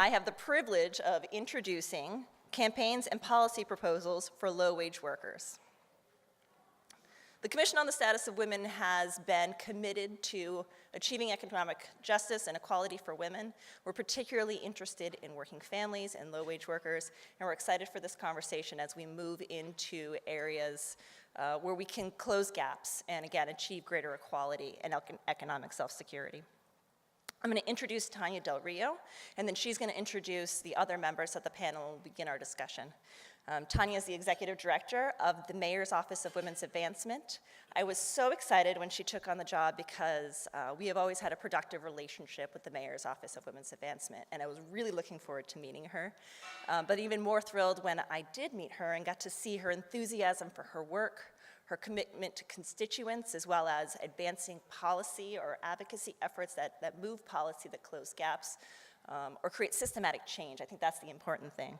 I have the privilege of introducing campaigns and policy proposals for low-wage workers. The Commission on the Status of Women has been committed to achieving economic justice and equality for women. We're particularly interested in working families and low-wage workers, and we're excited for this conversation as we move into areas where we can close gaps and, again, achieve greater equality and economic self-security. I'm going to introduce Tania Del Rio, and then she's going to introduce the other members of the panel and we'll begin our discussion. Tania is the Executive Director of the Mayor's Office of Women's Advancement. I was so excited when she took on the job because we have always had a productive relationship with the Mayor's Office of Women's Advancement, and I was really looking forward to meeting her. But even more thrilled when I did meet her and got to see her enthusiasm for her work, her commitment to constituents, as well as advancing policy or advocacy efforts that move policy, that close gaps, or create systematic change. I think that's the important thing.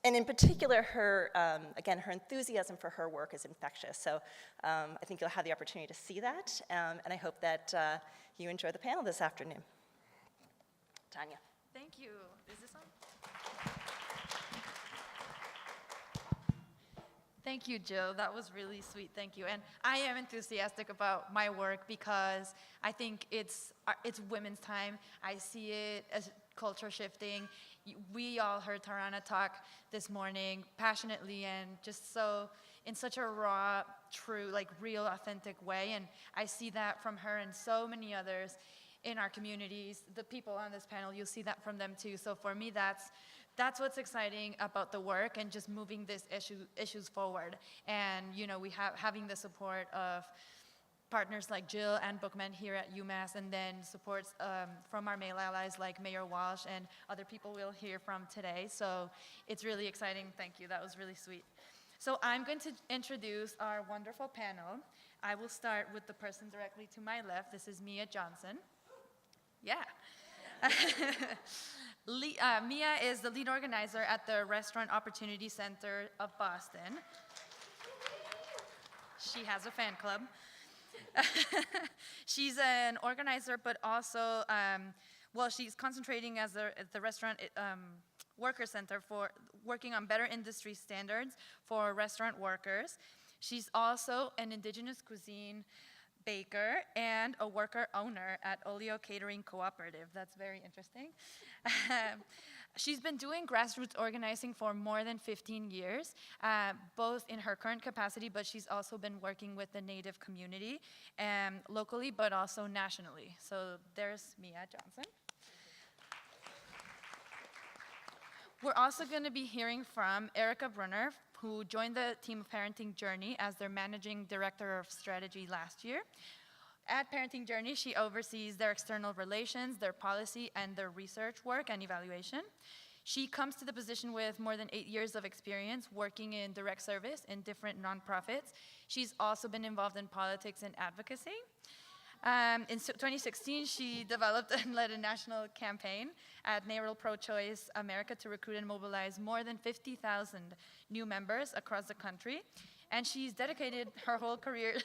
And in particular, her enthusiasm for her work is infectious. So I think you'll have the opportunity to see that, and I hope that you enjoy the panel this afternoon. Tania. Thank you. Is this on? Thank you, Jill. That was really sweet. Thank you. And I am enthusiastic about my work because I think it's women's time. I see it as culture shifting. We all heard Tarana talk this morning passionately and just so in such a raw, true, like real, authentic way. And I see that from her and so many others in our communities. The people on this panel, you'll see that from them too. So for me, that's what's exciting about the work and just moving these issues forward. And we having the support of partners like Jill and Bookman here at UMass, and then supports from our male allies like Mayor Walsh and other people we'll hear from today. So it's really exciting. Thank you. That was really sweet. So I'm going to introduce our wonderful panel. I will start with the person directly to my left. This is Mea Johnson. Yeah. Mea is the lead organizer at the Restaurant Opportunity Center of Boston. She has a fan club. She's an organizer, but also, she's concentrating as the Restaurant Worker Center for working on better industry standards for restaurant workers. She's also an indigenous cuisine baker and a worker owner at Olio Catering Cooperative. That's very interesting. She's been doing grassroots organizing for more than 15 years, both in her current capacity, but she's also been working with the Native community locally, but also nationally. So there's Mea Johnson. We're also going to be hearing from Erica Brunner, who joined the team of Parenting Journey as their managing director of strategy last year. At Parenting Journey, she oversees their external relations, their policy, and their research work and evaluation. She comes to the position with more than 8 years of experience working in direct service in different nonprofits. She's also been involved in politics and advocacy. In 2016, she developed and led a national campaign at NARAL Pro-Choice America to recruit and mobilize more than 50,000 new members across the country. And she's dedicated her whole career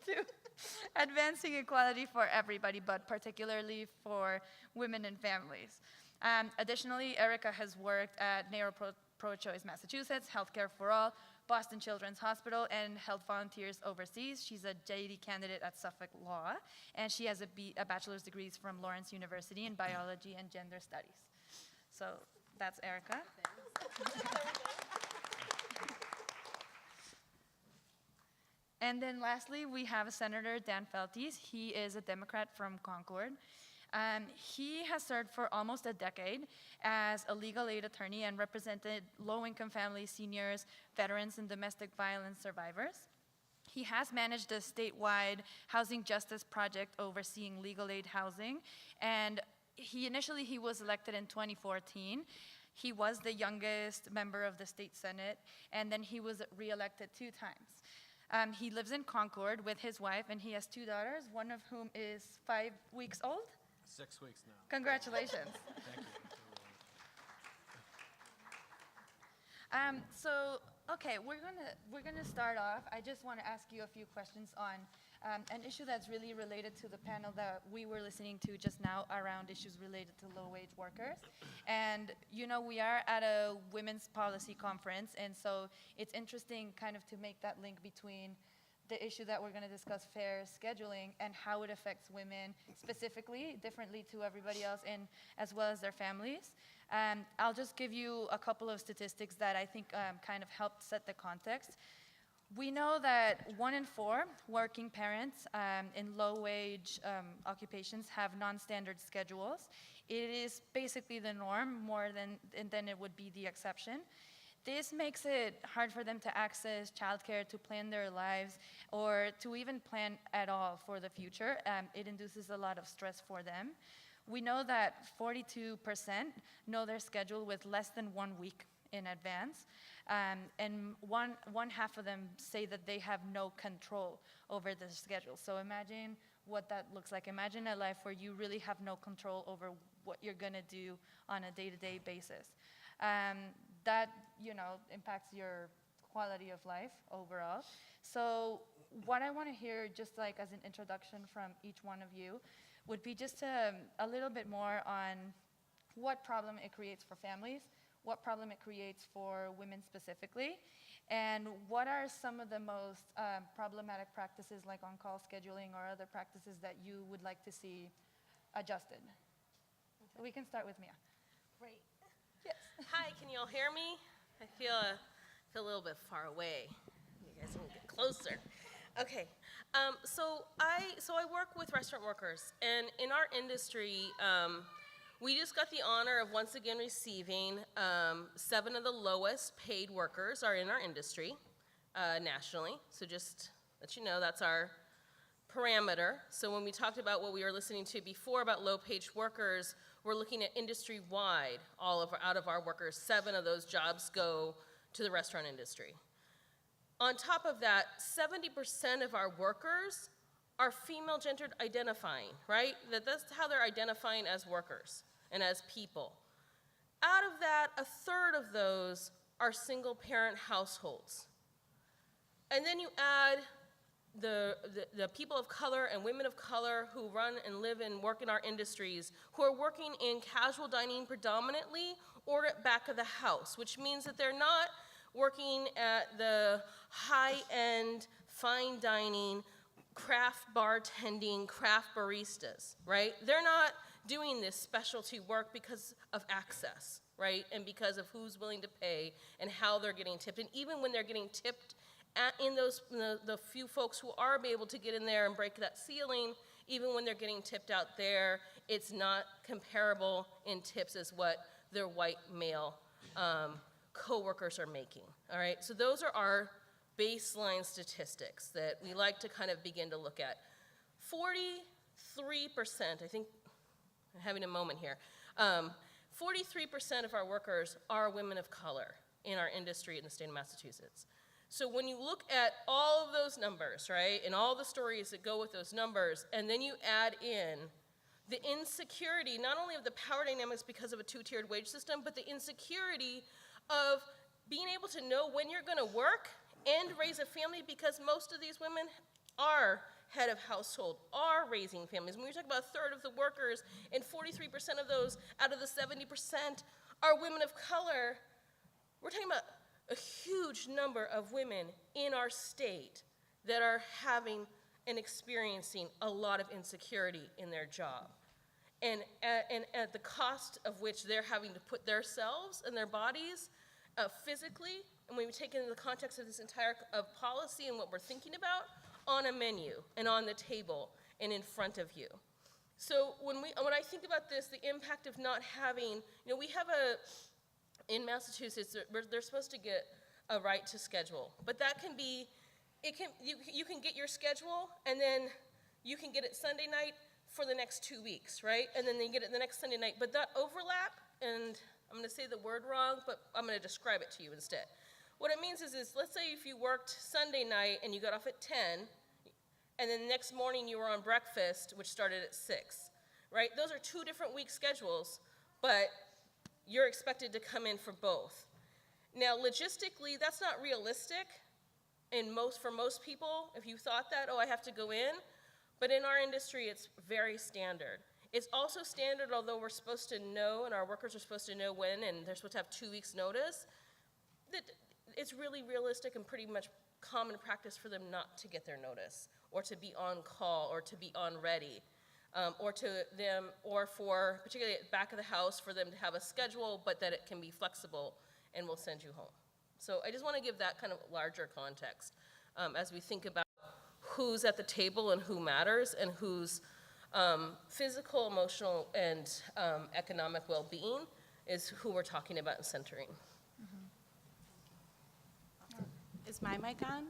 to advancing equality for everybody, but particularly for women and families. Additionally, Erica has worked at NARAL Pro-Choice Massachusetts, Healthcare for All, Boston Children's Hospital, and Health Volunteers Overseas. She's a JD candidate at Suffolk Law, and she has a bachelor's degrees from Lawrence University in Biology and Gender Studies. So that's Erica. And then lastly, we have Senator Dan Feltes. He is a Democrat from Concord. He has served for almost a decade as a legal aid attorney and represented low-income families, seniors, veterans, and domestic violence survivors. He has managed a statewide housing justice project overseeing legal aid housing, and he was elected in 2014. He was the youngest member of the state senate, and then he was re-elected 2 times. He lives in Concord with his wife, and he has 2 daughters, one of whom is 5 weeks old. 6 weeks now. Congratulations. Thank you. Okay, we're gonna start off. I just want to ask you a few questions on An issue that's really related to the panel that we were listening to just now around issues related to low-wage workers. And, you know, we are at a women's policy conference, and so it's interesting kind of to make that link between the issue that we're going to discuss, fair scheduling, and how it affects women specifically, differently to everybody else, and as well as their families. I'll just give you a couple of statistics that I think kind of help set the context. We know that 1 in 4 working parents in low-wage occupations have non-standard schedules. It is basically the norm more than it would be the exception. This makes it hard for them to access childcare, to plan their lives, or to even plan at all for the future. It induces a lot of stress for them. We know that 42% know their schedule with less than 1 week in advance, and one half of them say that they have no control over their schedule. So imagine what that looks like. Imagine a life where you really have no control over what you're gonna do on a day-to-day basis. That, you know, impacts your quality of life overall. So what I want to hear, just like as an introduction from each one of you, would be just a little bit more on what problem it creates for families, what problem it creates for women specifically, and what are some of the most problematic practices like on-call scheduling or other practices that you would like to see adjusted. Okay. We can start with Mea. Great. Yes. Hi, can you all hear me? I feel a little bit far away. You guys can get closer. Okay. So I work with restaurant workers, and in our industry, we just got the honor of once again receiving 7 of the lowest paid workers are in our industry nationally. So just let you know, that's our parameter. So when we talked about what we were listening to before about low-paid workers, we're looking at industry-wide. Out of our workers, 7 of those jobs go to the restaurant industry. On top of that, 70% of our workers are female gendered identifying, right? That's how they're identifying as workers and as people. Out of that, 1/3 of those are single-parent households. And then you add the people of color and women of color who run and live and work in our industries, who are working in casual dining predominantly or at back of the house, which means that they're not working at the high-end, fine dining, craft bartending, craft baristas, right? They're not doing this specialty work because of access, right? And because of who's willing to pay and how they're getting tipped. And even when they're getting tipped, in the few folks who are able to get in there and break that ceiling, even when they're getting tipped out there, it's not comparable in tips as what their white male coworkers are making, all right? So those are our baseline statistics that we like to kind of begin to look at. 43%, I think I'm having a moment here, 43% of our workers are women of color in our industry in the state of Massachusetts. So when you look at all of those numbers, right, and all the stories that go with those numbers, and then you add in the insecurity, not only of the power dynamics because of a 2-tiered wage system, but the insecurity of being able to know when you're going to work and raise a family, because most of these women are head of household, are raising families. When we talk about 1/3 of the workers and 43% of those out of the 70% are women of color, we're talking about a huge number of women in our state that are having and experiencing a lot of insecurity in their job. And at the cost of which they're having to put themselves and their bodies physically, and when we take into the context of this entire policy and what we're thinking about, on a menu and on the table and in front of you. So when I think about this, the impact of not having, we have in Massachusetts, they're supposed to get a right to schedule, but that can be, you can get your schedule, and then you can get it Sunday night for the next 2 weeks, right? And then they get it the next Sunday night, but that overlap, and I'm gonna say the word wrong, but I'm gonna describe it to you instead. What it means is let's say if you worked Sunday night and you got off at 10, and then the next morning you were on breakfast, which started at 6, right? Those are 2 different week schedules, but you're expected to come in for both. Now, logistically, that's not realistic, for most people, if you thought that, oh, I have to go in, but in our industry, it's very standard. It's also standard, although we're supposed to know, and our workers are supposed to know when, and they're supposed to have 2 weeks' notice, that it's really realistic and pretty much common practice for them not to get their notice, or to be on call, or to be on ready, or for, particularly at the back of the house, for them to have a schedule, but that it can be flexible, and we'll send you home. So I just want to give that kind of larger context as we think about who's at the table and who matters, and whose physical, emotional, and economic well-being is who we're talking about and centering. Is my mic on?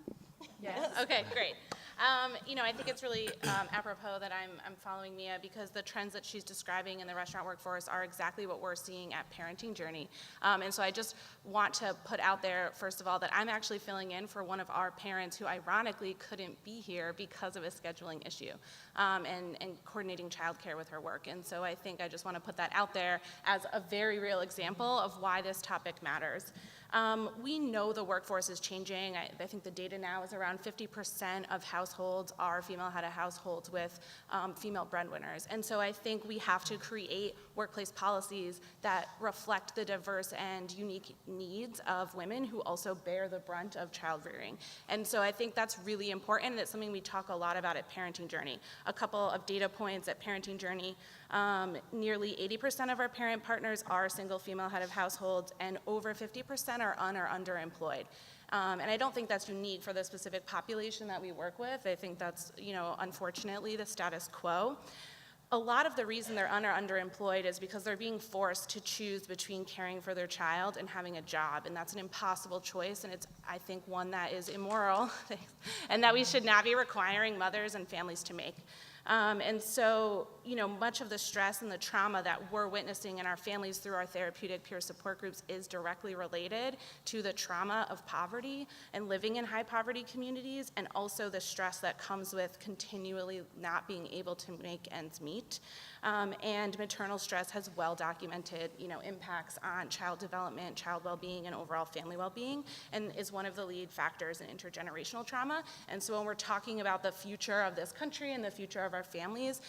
Yes. Okay, great. I think it's really apropos that I'm following Mea, because the trends that she's describing in the restaurant workforce are exactly what we're seeing at Parenting Journey. And so I just want to put out there, first of all, that I'm actually filling in for one of our parents who ironically couldn't be here because of a scheduling issue, and coordinating childcare with her work. And so I think I just want to put that out there as a very real example of why this topic matters. We know the workforce is changing. I think the data now is around 50% of households are female-headed households with female breadwinners. And so I think we have to create workplace policies that reflect the diverse and unique needs of women who also bear the brunt of child rearing. And so I think that's really important, and it's something we talk a lot about at Parenting Journey. A couple of data points at Parenting Journey: nearly 80% of our parent partners are single female head of households, and over 50% are underemployed. And I don't think that's unique for the specific population that we work with. I think that's, unfortunately, the status quo. A lot of the reason they're underemployed is because they're being forced to choose between caring for their child and having a job, and that's an impossible choice, and it's, I think, one that is immoral, and that we should not be requiring mothers and families to make. And so, much of the stress and the trauma that we're witnessing in our families through our therapeutic peer support groups is directly related to the trauma of poverty and living in high poverty communities, and also the stress that comes with continually not being able to make ends meet. And maternal stress has well-documented, impacts on child development, child well-being, and overall family well-being, and is one of the lead factors in intergenerational trauma. And so when we're talking about the future of this country and the future of our families,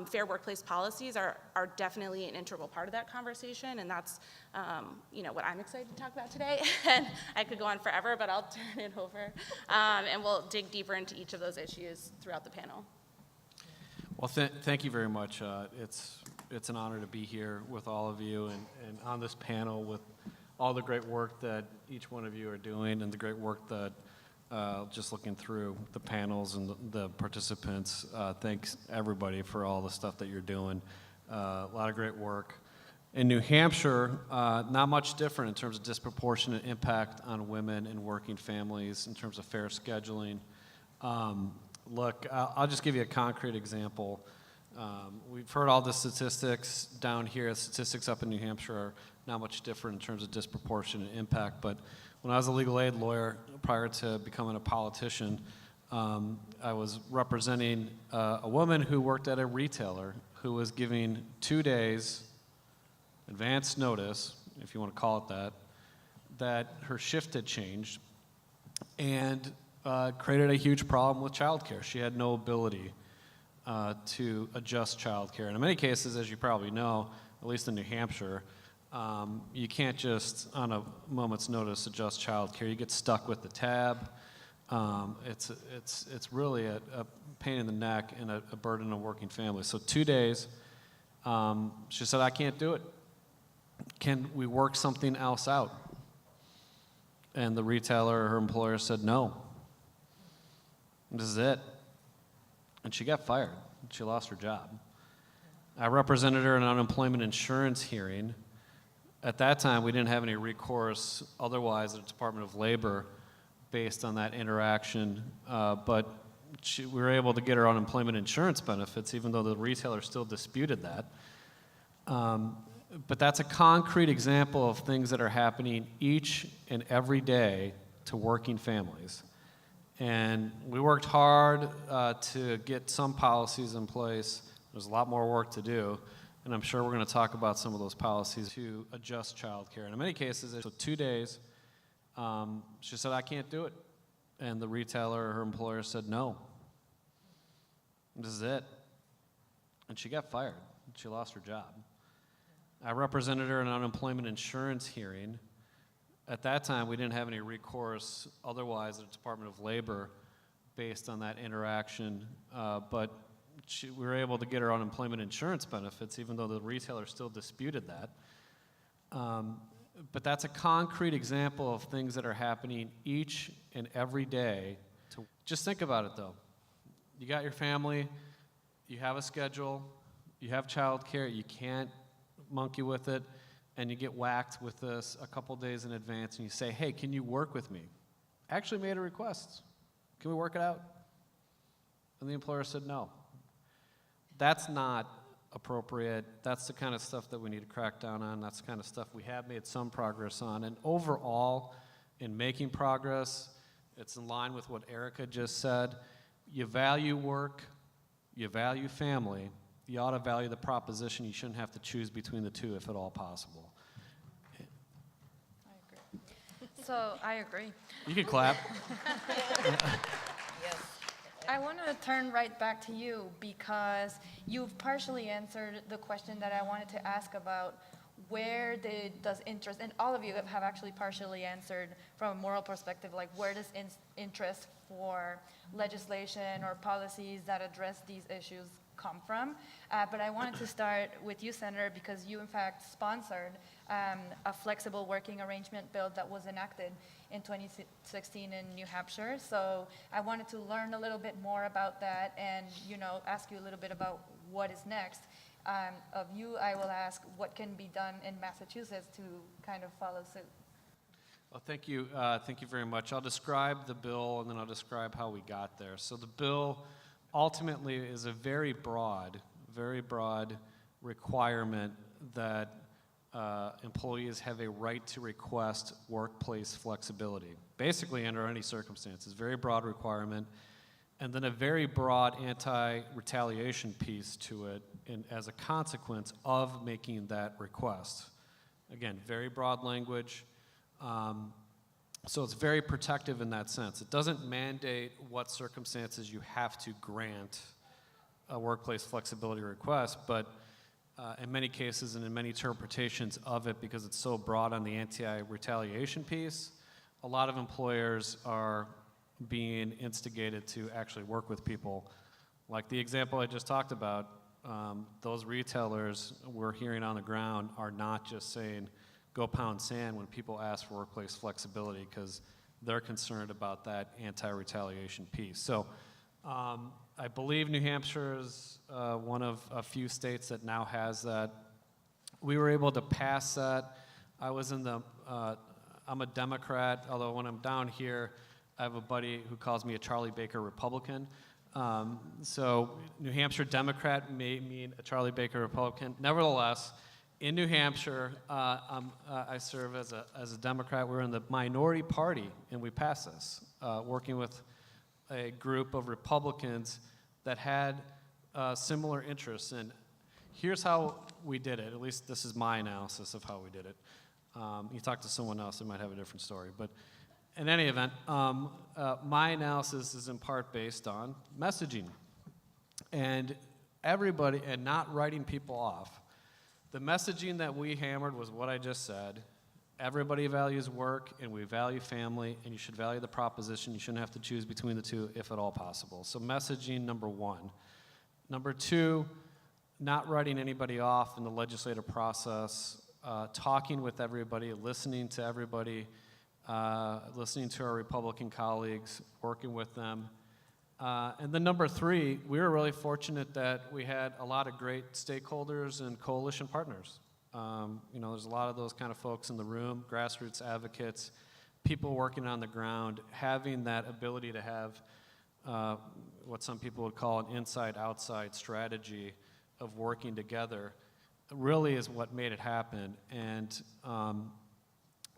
fair workplace policies are definitely an integral part of that conversation, and that's, what I'm excited to talk about today. And I could go on forever, but I'll turn it over, and we'll dig deeper into each of those issues throughout the panel. Well, thank you very much. It's an honor to be here with all of you and on this panel with all the great work that each one of you are doing, and the great work that just looking through the panels and the participants. Thanks everybody for all the stuff that you're doing. A lot of great work. In New Hampshire, not much different in terms of disproportionate impact on women and working families in terms of fair scheduling. Look, I'll just give you a concrete example. We've heard all the statistics down here. Statistics up in New Hampshire are not much different in terms of disproportionate impact, but when I was a legal aid lawyer prior to becoming a politician, I was representing a woman who worked at a retailer who was giving 2 days advance notice, if you want to call it that her shift had changed, and created a huge problem with childcare. She had no ability to adjust childcare. And in many cases, as you probably know, at least in New Hampshire, you can't just, on a moment's notice, adjust childcare. You get stuck with the tab. It's really a pain in the neck and a burden on working families. So 2 days, she said, I can't do it. Can we work something else out? And the retailer or her employer said no. This is it. And she got fired. She lost her job. I represented her in an unemployment insurance hearing. At that time, we didn't have any recourse otherwise at the Department of Labor based on that interaction, but we were able to get her unemployment insurance benefits, even though the retailer still disputed that. But that's a concrete example of things that are happening each and every day to working families. And we worked hard to get some policies in place. There's a lot more work to do, and I'm sure we're going to talk about some of those policies to adjust childcare. And in many cases, so 2 days, she said, I can't do it. and the retailer or her employer said no. This is it. And she got fired. She lost her job. I represented her in an unemployment insurance hearing. At that time, we didn't have any recourse otherwise at the Department of Labor based on that interaction, but we were able to get her unemployment insurance benefits, even though the retailer still disputed that. But that's a concrete example of things that are happening each and every day. Just think about it, though. You got your family, you have a schedule, you have childcare, you can't monkey with it, and you get whacked with this a couple days in advance, and you say, hey, can you work with me? Actually made a request. Can we work it out? And the employer said no. That's not appropriate. That's the kind of stuff that we need to crack down on. That's the kind of stuff we have made some progress on. And overall, in making progress, it's in line with what Erica just said. You value work, you value family, you ought to value the proposition you shouldn't have to choose between the two if at all possible. I agree. So I agree. You can clap. I want to turn right back to you because you've partially answered the question that I wanted to ask about where does interest, and all of you have actually partially answered from a moral perspective, like where does interest for legislation or policies that address these issues come from? But I wanted to start with you, Senator, because you in fact sponsored a flexible working arrangement bill that was enacted in 2016 in New Hampshire. So I wanted to learn a little bit more about that and, ask you a little bit about what is next. Of you, I will ask what can be done in Massachusetts to kind of follow suit. Well, thank you. Thank you very much. I'll describe the bill, and then I'll describe how we got there. So the bill ultimately is a very broad requirement that employees have a right to request workplace flexibility, basically under any circumstances. Very broad requirement. And then a very broad anti-retaliation piece to it as a consequence of making that request. Again, very broad language. So it's very protective in that sense. It doesn't mandate what circumstances you have to grant a workplace flexibility request, but in many cases and in many interpretations of it, because it's so broad on the anti-retaliation piece, a lot of employers are being instigated to actually work with people. Like the example I just talked about, those retailers we're hearing on the ground are not just saying, go pound sand when people ask for workplace flexibility, because they're concerned about that anti-retaliation piece. So I believe New Hampshire is one of a few states that now has that. We were able to pass that. I'm a Democrat, although when I'm down here, I have a buddy who calls me a Charlie Baker Republican. So New Hampshire Democrat may mean a Charlie Baker Republican. Nevertheless, in New Hampshire, I serve as a Democrat. We're in the minority party, and we passed this, working with a group of Republicans that had similar interests. And here's how we did it. At least this is my analysis of how we did it. You talk to someone else, they might have a different story. But in any event, my analysis is in part based on messaging. And everybody, and not writing people off. The messaging that we hammered was what I just said. Everybody values work, and we value family, and you should value the proposition. You shouldn't have to choose between the two if at all possible. So messaging, number one. Number two, not writing anybody off in the legislative process, talking with everybody, listening to everybody, listening to our Republican colleagues, working with them. And then number three, we were really fortunate that we had a lot of great stakeholders and coalition partners. There's a lot of those kind of folks in the room, grassroots advocates, people working on the ground, having that ability to have what some people would call an inside-outside strategy of working together really is what made it happen. And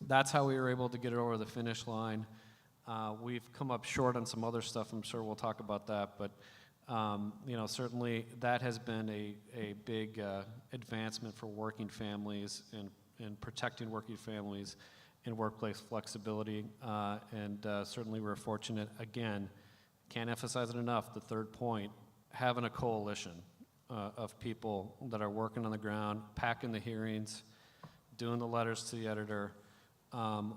that's how we were able to get it over the finish line. We've come up short on some other stuff. I'm sure we'll talk about that, but certainly that has been a big advancement for working families and protecting working families and workplace flexibility. And certainly we're fortunate, again, can't emphasize it enough, the third point, having a coalition of people that are working on the ground, packing the hearings, doing the letters to the editor,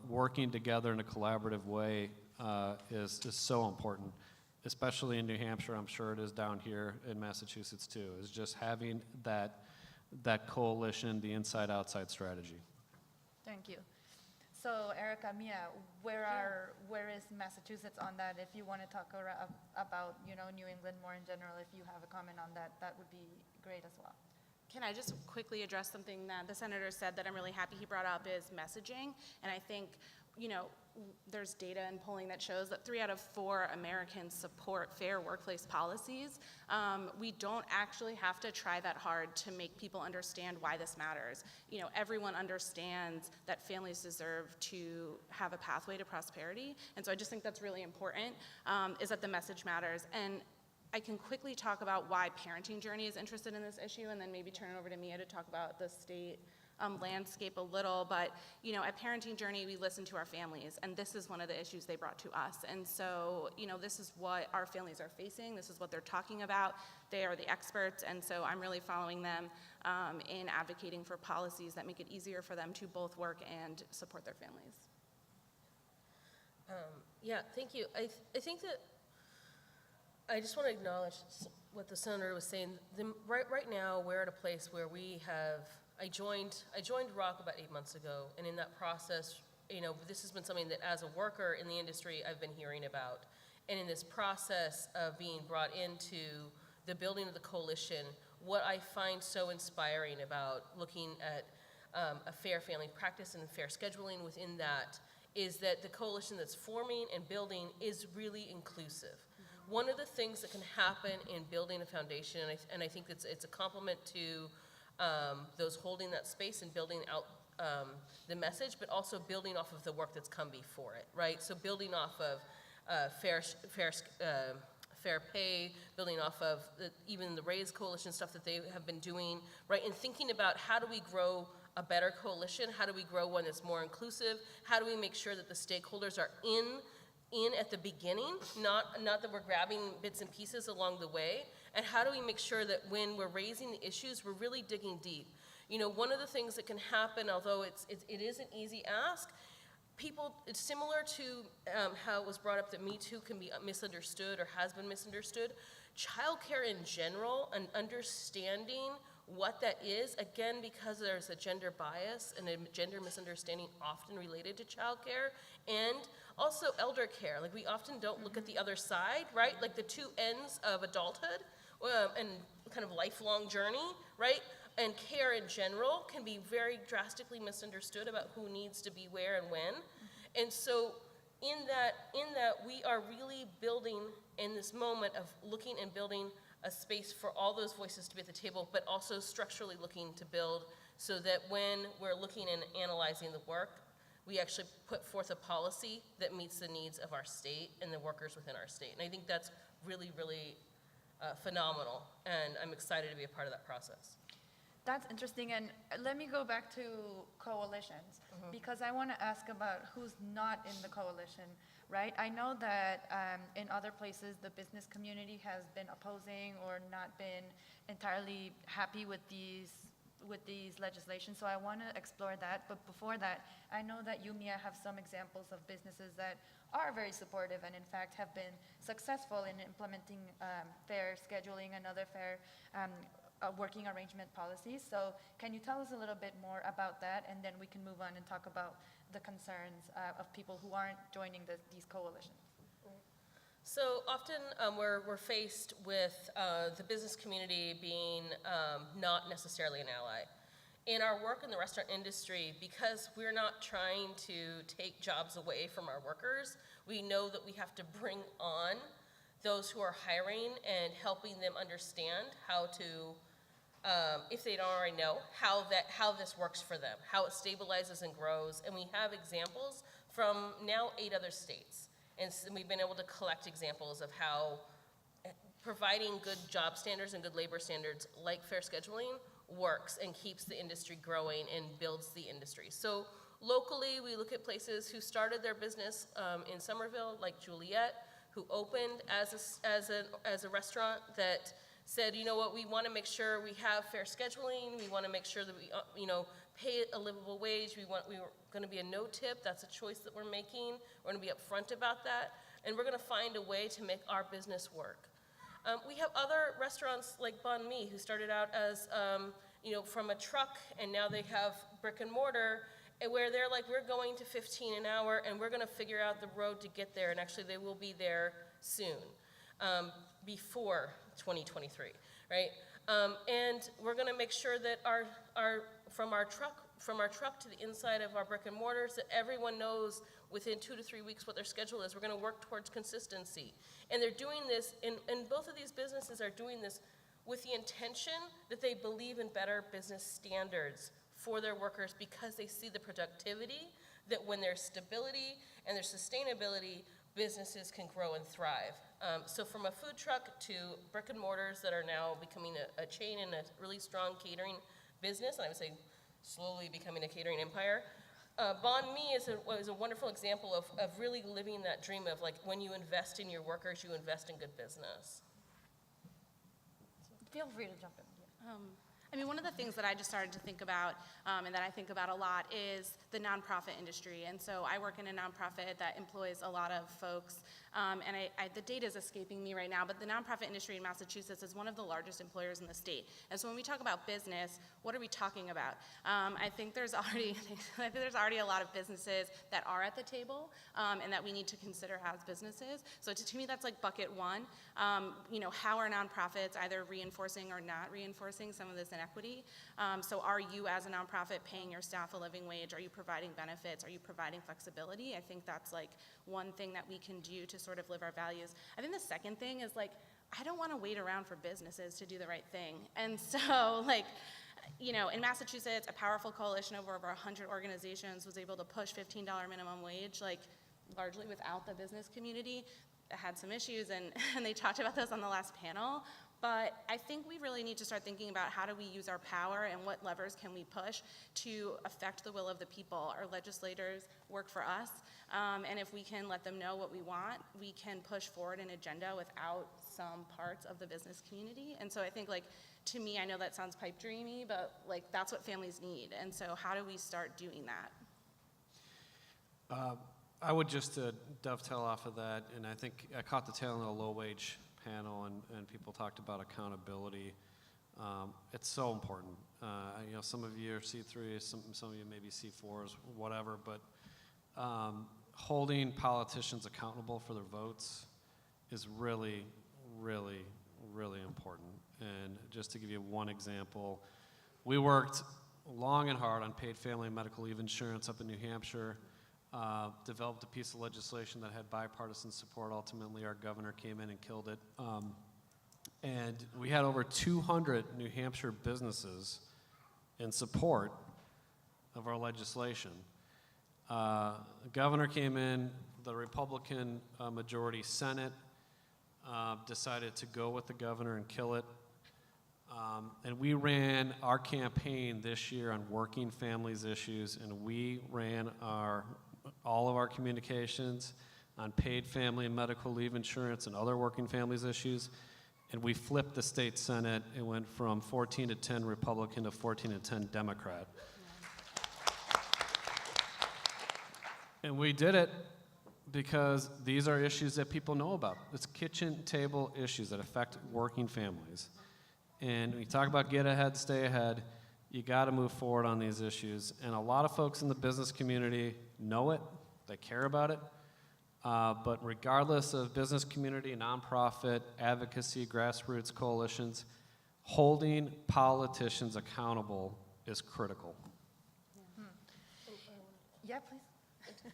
working together in a collaborative way is so important, especially in New Hampshire. I'm sure it is down here in Massachusetts too, is just having that coalition, the inside-outside strategy. Thank you. So Erica, Mia, where is Massachusetts on that? If you want to talk about, New England more in general, if you have a comment on that, that would be great as well. Can I just quickly address something that the senator said that I'm really happy he brought up is messaging. And I think, there's data and polling that shows that 3 out of 4 Americans support fair workplace policies. We don't actually have to try that hard to make people understand why this matters. Everyone understands that families deserve to have a pathway to prosperity. And so I just think that's really important, is that the message matters. And I can quickly talk about why Parenting Journey is interested in this issue, and then maybe turn it over to Mia to talk about the state landscape a little. But at Parenting Journey, we listen to our families, and this is one of the issues they brought to us. And so this is what our families are facing. This is what they're talking about. They are the experts, and so I'm really following them in advocating for policies that make it easier for them to both work and support their families. Yeah, thank you. I think that I just want to acknowledge what the senator was saying. Right now, we're at a place where we have. I joined ROC about 8 months ago, and in that process, this has been something that as a worker in the industry, I've been hearing about. And in this process of being brought into the building of the coalition, what I find so inspiring about looking at a fair family practice and fair scheduling within that is that the coalition that's forming and building is really inclusive. One of the things that can happen in building a foundation, and I think it's a compliment to those holding that space and building out the message, but also building off of the work that's come before it, right? So building off of fair pay, building off of even the Raise Coalition stuff that they have been doing, right? And thinking about how do we grow a better coalition? How do we grow one that's more inclusive? How do we make sure that the stakeholders are in at the beginning, not that we're grabbing bits and pieces along the way? And how do we make sure that when we're raising the issues, we're really digging deep? One of the things that can happen, although it is an easy ask, it's similar to how it was brought up that Me Too can be misunderstood or has been misunderstood. Childcare in general and understanding what that is, again, because there's a gender bias and a gender misunderstanding often related to childcare, and also elder care. Like, we often don't look at the other side, right? Like the two ends of adulthood and kind of lifelong journey, right? And care in general can be very drastically misunderstood about who needs to be where and when. And so in that we are really building in this moment of looking and building a space for all those voices to be at the table, but also structurally looking to build so that when we're looking and analyzing the work, we actually put forth a policy that meets the needs of our state and the workers within our state. And I think that's really, really phenomenal, and I'm excited to be a part of that process. That's interesting, and let me go back to coalitions, because I want to ask about who's not in the coalition, right? I know that in other places, the business community has been opposing or not been entirely happy with these legislations, so I want to explore that. But before that, I know that you, Mia, have some examples of businesses that are very supportive and in fact have been successful in implementing fair scheduling and other fair working arrangement policies. So can you tell us a little bit more about that, and then we can move on and talk about the concerns of people who aren't joining these coalitions? So often we're faced with the business community being not necessarily an ally. In our work in the restaurant industry, because we're not trying to take jobs away from our workers, we know that we have to bring on those who are hiring and helping them understand how to, if they don't already know, how this works for them, how it stabilizes and grows. And we have examples from now 8 other states. And we've been able to collect examples of how providing good job standards and good labor standards like fair scheduling works and keeps the industry growing and builds the industry. So locally, we look at places who started their business in Somerville, like Juliet, who opened as a restaurant that said, you know what, we want to make sure we have fair scheduling, we want to make sure that we, pay a livable wage, we were going to be a no tip, that's a choice that we're making, we're going to be upfront about that, and we're going to find a way to make our business work. We have other restaurants like Banh Mi, who started out as, from a truck, and now they have brick and mortar, and where they're like, we're going to 15 an hour, and we're going to figure out the road to get there, and actually they will be there soon, before 2023, right? And we're going to make sure that from our truck to the inside of our brick and mortars, that everyone knows within 2 to 3 weeks what their schedule is. We're going to work towards consistency. And they're doing this, and both of these businesses are doing this with the intention that they believe in better business standards for their workers, because they see the productivity, that when there's stability and there's sustainability, businesses can grow and thrive. So from a food truck to brick and mortars that are now becoming a chain and a really strong catering business, and I would say slowly becoming a catering empire, Banh Mi is a wonderful example of really living that dream of, like, when you invest in your workers, you invest in good business. Feel free to jump in. One of the things that I just started to think about, and that I think about a lot, is the nonprofit industry. And so I work in a nonprofit that employs a lot of folks, and the data is escaping me right now, but the nonprofit industry in Massachusetts is one of the largest employers in the state. And so when we talk about business, what are we talking about? I think there's already a lot of businesses that are at the table, and that we need to consider as businesses. So to me, that's like bucket one. How are nonprofits either reinforcing or not reinforcing some of this inequity? So are you, as a nonprofit, paying your staff a living wage? Are you providing benefits? Are you providing flexibility? I think that's like one thing that we can do to sort of live our values. I think the second thing is, like, I don't want to wait around for businesses to do the right thing. And so, in Massachusetts, a powerful coalition of over 100 organizations was able to push $15 minimum wage, largely without the business community. It had some issues, and they talked about those on the last panel. But I think we really need to start thinking about how do we use our power and what levers can we push to affect the will of the people. Our legislators work for us, and if we can let them know what we want, we can push forward an agenda without some parts of the business community. And so I think, to me, I know that sounds pipe dreamy, but that's what families need. And so how do we start doing that? I would just dovetail off of that, and I think I caught the tail end of the low-wage panel, and people talked about accountability. It's so important. Some of you are C3, some of you maybe C4s, whatever, but holding politicians accountable for their votes is really, really, really important. And just to give you one example, we worked long and hard on paid family and medical leave insurance up in New Hampshire. Developed a piece of legislation that had bipartisan support. Ultimately, our governor came in and killed it. And we had over 200 New Hampshire businesses in support of our legislation. The governor came in, the Republican majority Senate decided to go with the governor and kill it. And we ran our campaign this year on working families issues, and we ran all of our communications on paid family and medical leave insurance and other working families issues, and we flipped the state Senate. It went from 14 to 10 Republican to 14 to 10 Democrat. And we did it because these are issues that people know about. It's kitchen table issues that affect working families. And when you talk about get ahead, stay ahead, you got to move forward on these issues. And a lot of folks in the business community know it, they care about it. But regardless of business community, nonprofit, advocacy, grassroots coalitions, holding politicians accountable is critical. Yeah, please.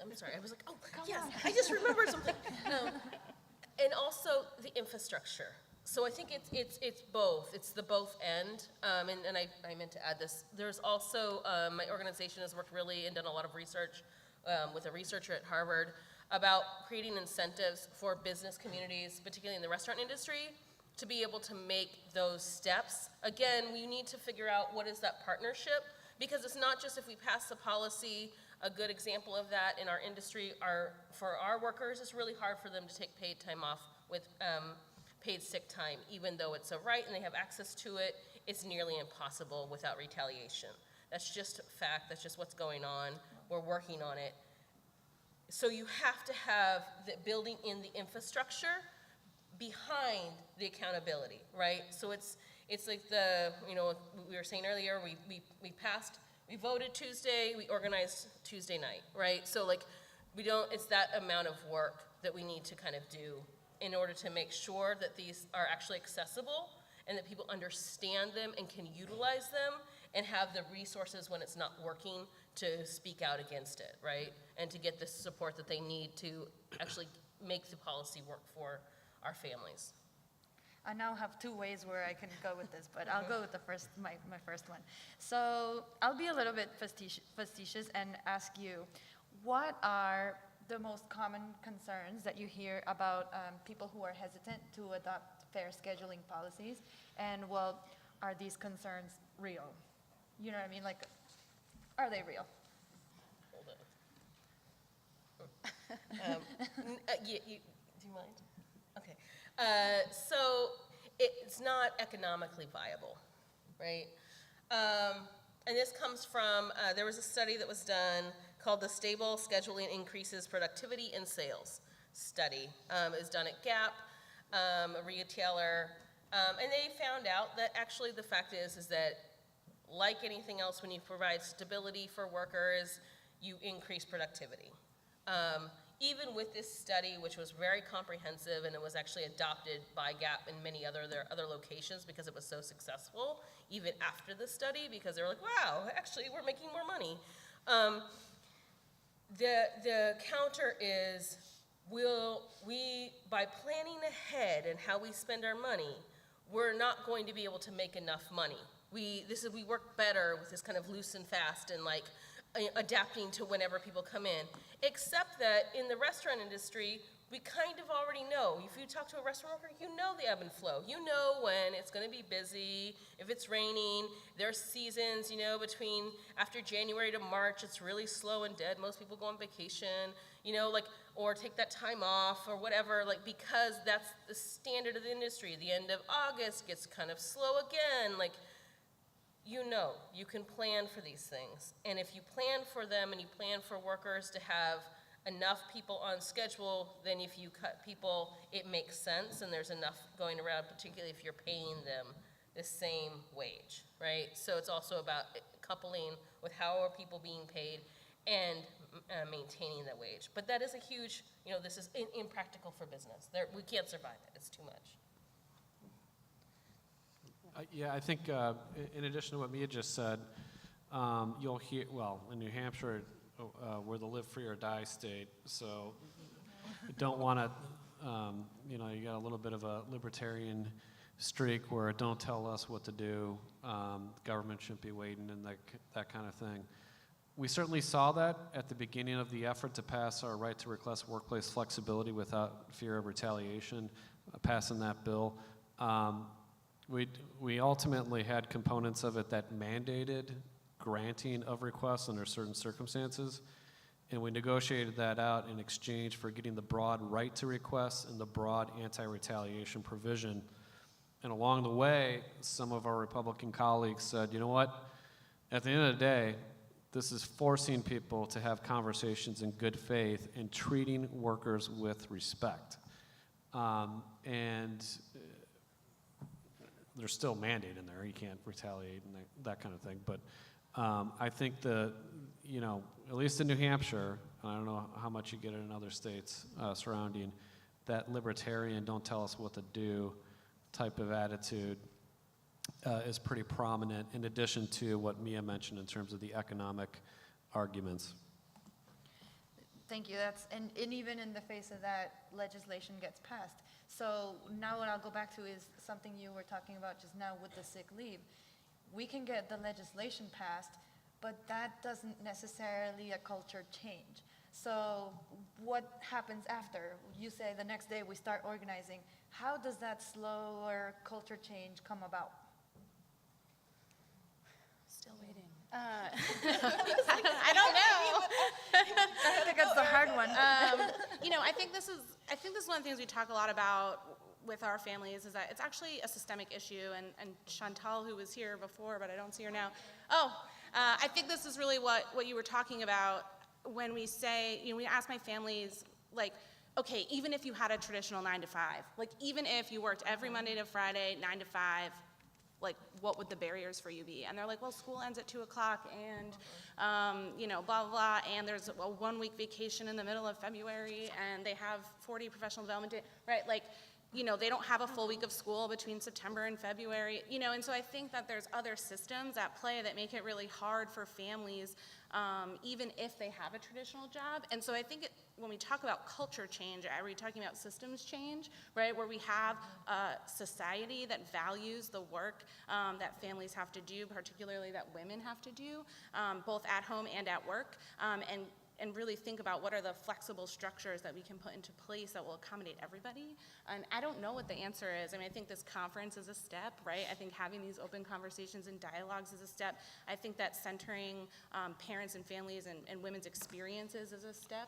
I'm sorry, I was like, oh, yes, I just remembered something. And also the infrastructure. So I think it's both. It's the both end. And I meant to add this. There's also, my organization has worked really and done a lot of research with a researcher at Harvard about creating incentives for business communities, particularly in the restaurant industry, to be able to make those steps. Again, we need to figure out what is that partnership, because it's not just if we pass the policy A good example of that in our industry for our workers, it's really hard for them to take paid time off with paid sick time, even though it's a right and they have access to it. It's nearly impossible without retaliation. That's just a fact. That's just what's going on. We're working on it. So you have to have the building in the infrastructure behind the accountability, right? So it's like we were saying earlier, we voted Tuesday, we organized Tuesday night, right? So like it's that amount of work that we need to kind of do in order to make sure that these are actually accessible and that people understand them and can utilize them and have the resources when it's not working to speak out against it, right? And to get the support that they need to actually make the policy work for our families. I now have two ways where I can go with this, but I'll go with my first one. So I'll be a little bit facetious and ask you, what are the most common concerns that you hear about people who are hesitant to adopt fair scheduling policies? And well, are these concerns real? You know what I mean? Like, are they real? Hold on. Do you mind? Okay. So it's not economically viable, right? And this comes from, there was a study that was done called the Stable Scheduling Increases Productivity and Sales study. It was done at Gap, a retailer, and they found out that actually the fact is that like anything else, when you provide stability for workers, you increase productivity. Even with this study, which was very comprehensive, and it was actually adopted by Gap and many other locations because it was so successful, even after the study, because they were like, wow, actually we're making more money. The counter is, by planning ahead and how we spend our money, we're not going to be able to make enough money. We work better with this kind of loose and fast and like adapting to whenever people come in, except that in the restaurant industry, we kind of already know. If you talk to a restaurant worker, you know the ebb and flow. You know when it's going to be busy, if it's raining. There's seasons, between after January to March, it's really slow and dead. Most people go on vacation, or take that time off or whatever, because that's the standard of the industry. The end of August gets kind of slow again, you can plan for these things. And if you plan for them and you plan for workers to have enough people on schedule, then if you cut people, it makes sense and there's enough going around, particularly if you're paying them the same wage, right? So it's also about coupling with how are people being paid and maintaining that wage. But that is a huge, this is impractical for business. We can't survive it, it's too much. Yeah, I think in addition to what Mea just said, you'll hear, in New Hampshire, we're the live free or die state, so you don't want to, you got a little bit of a libertarian streak where don't tell us what to do, government shouldn't be waiting and that kind of thing. We certainly saw that at the beginning of the effort to pass our right to request workplace flexibility without fear of retaliation, passing that bill. We ultimately had components of it that mandated granting of requests under certain circumstances, and we negotiated that out in exchange for getting the broad right to request and the broad anti-retaliation provision. And along the way, some of our Republican colleagues said, you know what, at the end of the day, this is forcing people to have conversations in good faith and treating workers with respect. And there's still a mandate in there. You can't retaliate and that kind of thing. But I think at least in New Hampshire, I don't know how much you get it in other states surrounding, that libertarian, don't tell us what to do type of attitude is pretty prominent, in addition to what Mea mentioned in terms of the economic arguments. Thank you. And even in the face of that, legislation gets passed. So now what I'll go back to is something you were talking about just now with the sick leave. We can get the legislation passed, but that doesn't necessarily a culture change. So what happens after? You say the next day we start organizing. How does that slower culture change come about? Still waiting. I don't know. I think that's the hard one. I think this is one of the things we talk a lot about with our families is that it's actually a systemic issue, and Chantal, who was here before, but I don't see her now. I think this is really what you were talking about when we say, we ask my families, like, okay, even if you had a traditional 9 to 5, like even if you worked every Monday to Friday, 9 to 5, like what would the barriers for you be? And they're like, well, school ends at 2 o'clock and, blah, blah, blah, and there's a 1-week vacation in the middle of February and they have 40 professional development days, right? Like, they don't have a full week of school between September and February, and so I think that there's other systems at play that make it really hard for families, even if they have a traditional job. And so I think when we talk about culture change, are we talking about systems change, right? Where we have a society that values the work that families have to do, particularly that women have to do, both at home and at work, and really think about what are the flexible structures that we can put into place that will accommodate everybody. And I don't know what the answer is. I mean, I think this conference is a step, right? I think having these open conversations and dialogues is a step. I think that centering parents and families and women's experiences is a step.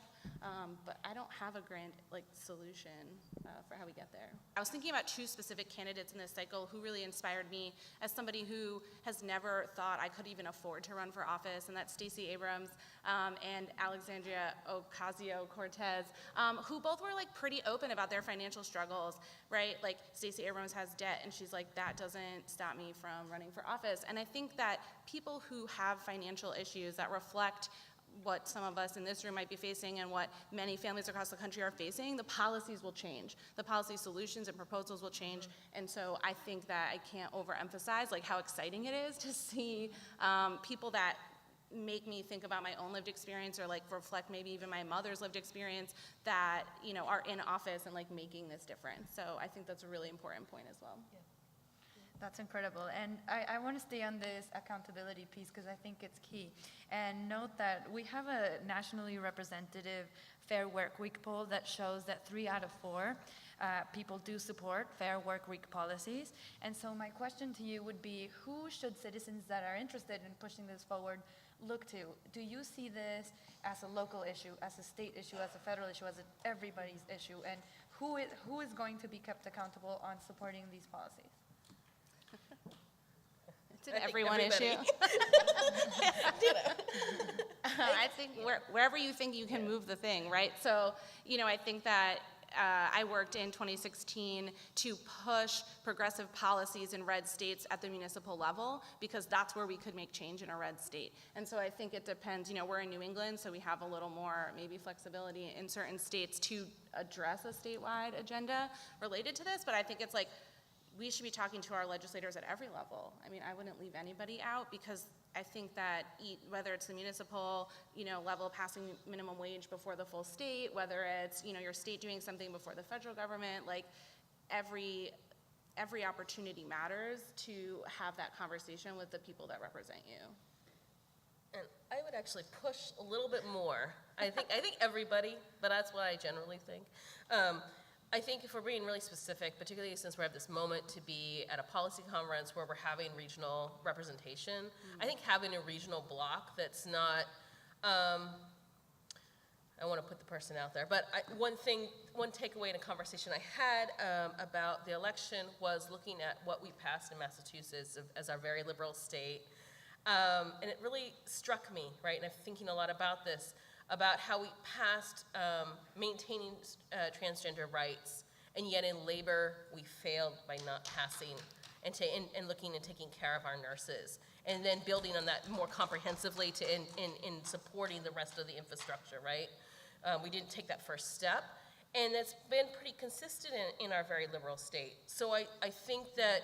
But I don't have a grand solution for how we get there. I was thinking about 2 specific candidates in this cycle who really inspired me as somebody who has never thought I could even afford to run for office, and that's Stacey Abrams and Alexandria Ocasio-Cortez, who both were pretty open about their financial struggles, right? Like Stacey Abrams has debt, and she's like, that doesn't stop me from running for office. And I think that people who have financial issues that reflect what some of us in this room might be facing and what many families across the country are facing, the policies will change. The policy solutions and proposals will change. And so I think that I can't overemphasize how exciting it is to see people that make me think about my own lived experience or reflect maybe even my mother's lived experience that are in office and making this difference. So I think that's a really important point as well. Yeah. That's incredible. And I want to stay on this accountability piece because I think it's key. And note that we have a nationally representative Fair Work Week poll that shows that 3 out of 4 people do support Fair Work Week policies. And so my question to you would be, who should citizens that are interested in pushing this forward look to? Do you see this as a local issue, as a state issue, as a federal issue, as everybody's issue? And who is going to be kept accountable on supporting these policies? It's an everyone issue. I think wherever you think you can move the thing, right? So, I think that I worked in 2016 to push progressive policies in red states at the municipal level because that's where we could make change in a red state. And so I think it depends, we're in New England, so we have a little more maybe flexibility in certain states to address a statewide agenda related to this, but I think it's we should be talking to our legislators at every level. I mean, I wouldn't leave anybody out because I think that whether it's the municipal, level passing minimum wage before the full state, whether it's, your state doing something before the federal government, every opportunity matters to have that conversation with the people that represent you. And I would actually push a little bit more. I think everybody, but that's what I generally think. I think if we're being really specific, particularly since we have this moment to be at a policy conference where we're having regional representation, I think having a regional block that's not, I want to put the person out there, but one takeaway in a conversation I had about the election was looking at what we passed in Massachusetts as our very liberal state, and it really struck me, right, and I'm thinking a lot about this, about how we passed maintaining transgender rights, and yet in labor we failed by not passing and looking and taking care of our nurses, and then building on that more comprehensively in supporting the rest of the infrastructure, right? We didn't take that first step, and it's been pretty consistent in our very liberal state. So I think that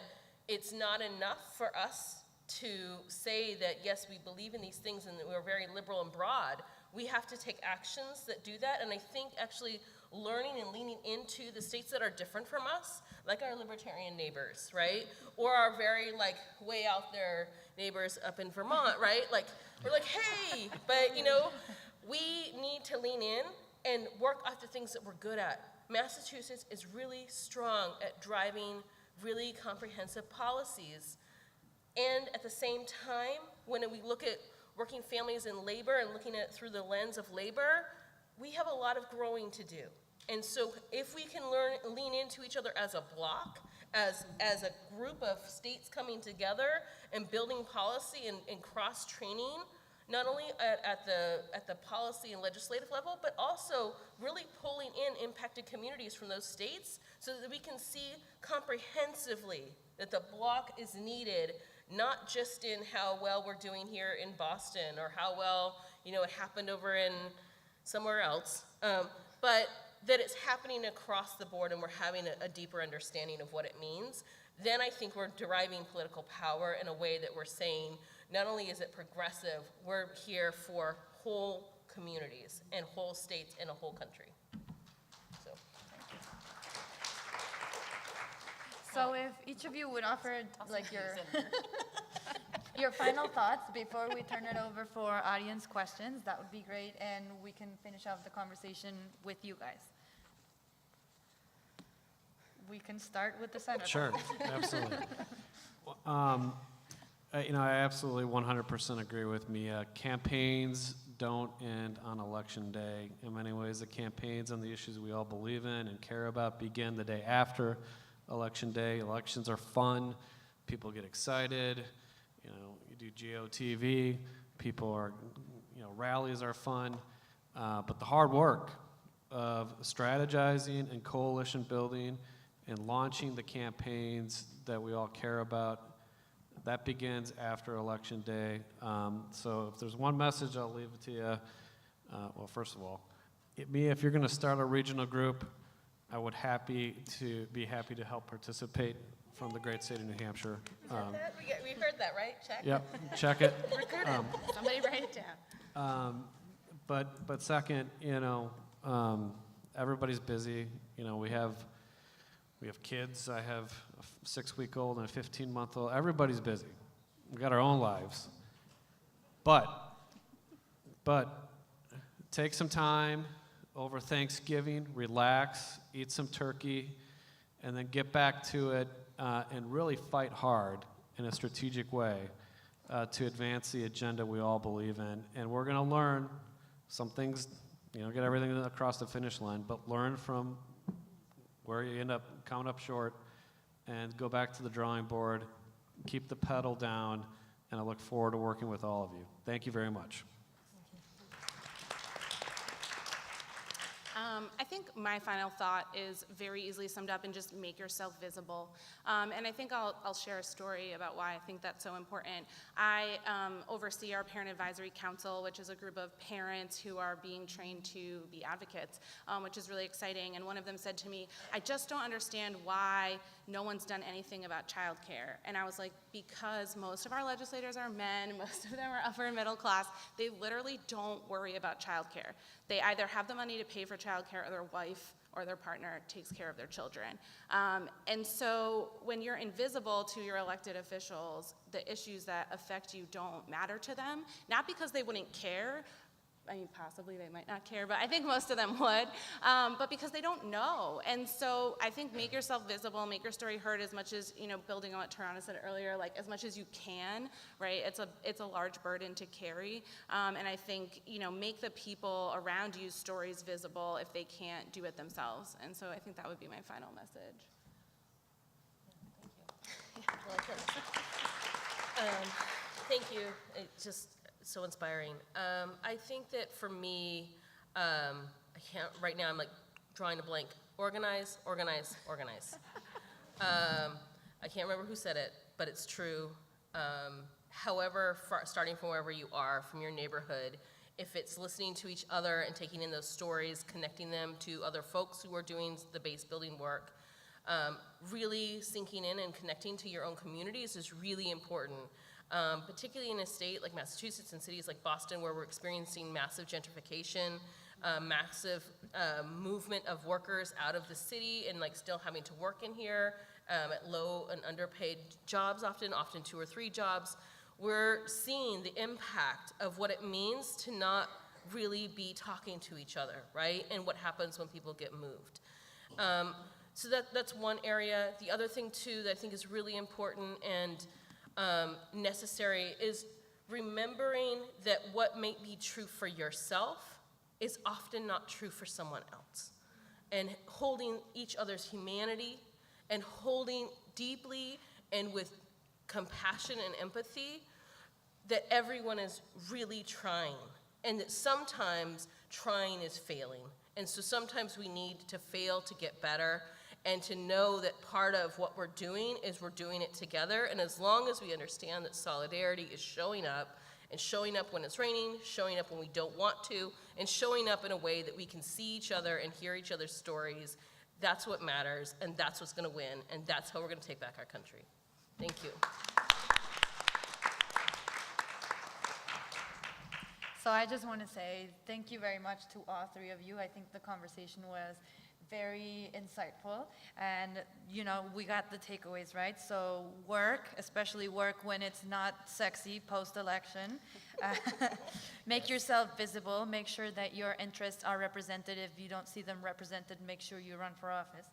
it's not enough for us to say that, yes, we believe in these things and that we're very liberal and broad. We have to take actions that do that, and I think actually learning and leaning into the states that are different from us, like our libertarian neighbors, right? Or our very way out there neighbors up in Vermont, right? We're hey, but we need to lean in and work at the things that we're good at. Massachusetts is really strong at driving really comprehensive policies, and at the same time, when we look at working families in labor and looking at it through the lens of labor, we have a lot of growing to do. And so if we can lean into each other as a block, as a group of states coming together and building policy and cross-training, not only at the policy and legislative level, but also really pulling in impacted communities from those states so that we can see comprehensively that the block is needed, not just in how well we're doing here in Boston or how well, it happened over in somewhere else, but that it's happening across the board and we're having a deeper understanding of what it means. Then I think we're deriving political power in a way that we're saying, not only is it progressive, we're here for whole communities and whole states and a whole country. So, So if each of you would offer like your final thoughts before we turn it over for audience questions, that would be great, and we can finish off the conversation with you guys. We can start with the senator. Sure, absolutely. I absolutely 100% agree with Mia. Campaigns don't end on Election Day. In many ways, the campaigns on the issues we all believe in and care about begin the day after Election Day. Elections are fun. People get excited. You do GOTV. People are, rallies are fun. But the hard work of strategizing and coalition building and launching the campaigns that we all care about, that begins after Election Day. So if there's one message, I'll leave it to you. Well, first of all, Mia, if you're going to start a regional group, I would be happy to help participate from the great state of New Hampshire. we heard that, right? Check. Yep, check it. Somebody write it down. But second, everybody's busy. We have kids. I have a 6-week-old and a 15-month-old. Everybody's busy. We got our own lives. But take some time over Thanksgiving, relax, eat some turkey, and then get back to it and really fight hard in a strategic way to advance the agenda we all believe in. And we're going to learn some things, get everything across the finish line, but learn from where you end up coming up short and go back to the drawing board, keep the pedal down, and I look forward to working with all of you. Thank you very much. I think my final thought is very easily summed up in just make yourself visible. And I think I'll share a story about why I think that's so important. I oversee our Parent Advisory Council, which is a group of parents who are being trained to be advocates, which is really exciting. And one of them said to me, I just don't understand why no one's done anything about childcare. And I was like, because most of our legislators are men, most of them are upper and middle class. They literally don't worry about childcare. They either have the money to pay for childcare or their wife or their partner takes care of their children. And so when you're invisible to your elected officials, the issues that affect you don't matter to them, not because they wouldn't care. I mean, possibly they might not care, but I think most of them would, but because they don't know. And so I think make yourself visible, make your story heard as much as, building on what Tarana said earlier, like as much as you can, right? It's a large burden to carry. And I think, make the people around you's stories visible if they can't do it themselves. And so I think that would be my final message. Thank you. It's just so inspiring. I think that for me, I can't, right now I'm like drawing a blank. Organize, organize, organize. I can't remember who said it, but it's true. However, starting from wherever you are, from your neighborhood, if it's listening to each other and taking in those stories, connecting them to other folks who are doing the base building work, really sinking in and connecting to your own communities is really important. Particularly in a state like Massachusetts and cities like Boston where we're experiencing massive gentrification, massive movement of workers out of the city and like still having to work in here at low and underpaid jobs often 2 or 3 jobs. We're seeing the impact of what it means to not really be talking to each other, right? And what happens when people get moved. So that's one area. The other thing too that I think is really important and necessary is remembering that what may be true for yourself is often not true for someone else. And holding each other's humanity and holding deeply and with compassion and empathy that everyone is really trying, and that sometimes trying is failing. And so sometimes we need to fail to get better, and to know that part of what we're doing is we're doing it together. And as long as we understand that solidarity is showing up, and showing up when it's raining, showing up when we don't want to, and showing up in a way that we can see each other and hear each other's stories, that's what matters, and that's what's gonna win, and that's how we're gonna take back our country. Thank you. So I just want to say thank you very much to all three of you. I think the conversation was very insightful, and we got the takeaways, right? So work, especially work when it's not sexy post-election. Make yourself visible. Make sure that your interests are represented. If you don't see them represented, make sure you run for office.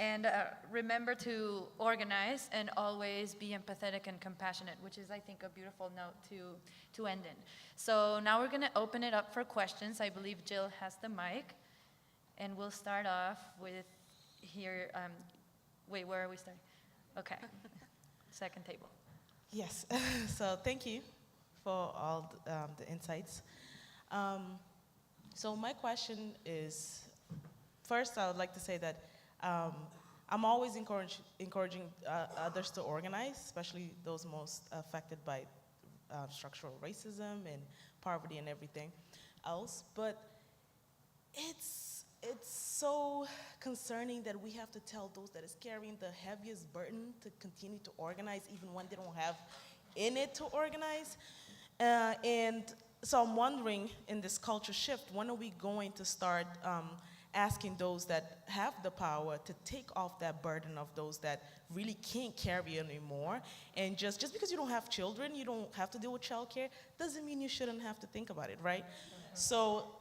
And remember to organize and always be empathetic and compassionate, which is, I think, a beautiful note to end in. So now we're going to open it up for questions. I believe Jill has the mic. And we'll start off with here. Wait, where are we starting? Okay. Second table. Yes. So thank you for all the insights. So my question is, first I would like to say that I'm always encouraging others to organize, especially those most affected by structural racism and poverty and everything else. But it's so concerning that we have to tell those that is carrying the heaviest burden to continue to organize even when they don't have in it to organize. And so I'm wondering, in this culture shift, when are we going to start asking those that have the power to take off that burden of those that really can't carry anymore? And just because you don't have children, you don't have to deal with childcare, doesn't mean you shouldn't have to think about it, right? So,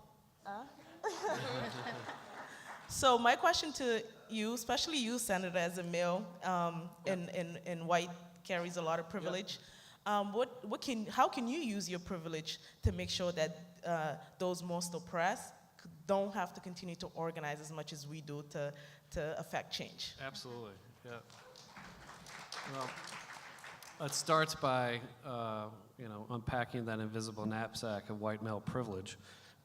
so my question to you, especially you, Senator, as a male and white, carries a lot of privilege. How can you use your privilege to make sure that those most oppressed don't have to continue to organize as much as we do to affect change? Absolutely, yeah. Well, it starts by unpacking that invisible knapsack of white male privilege,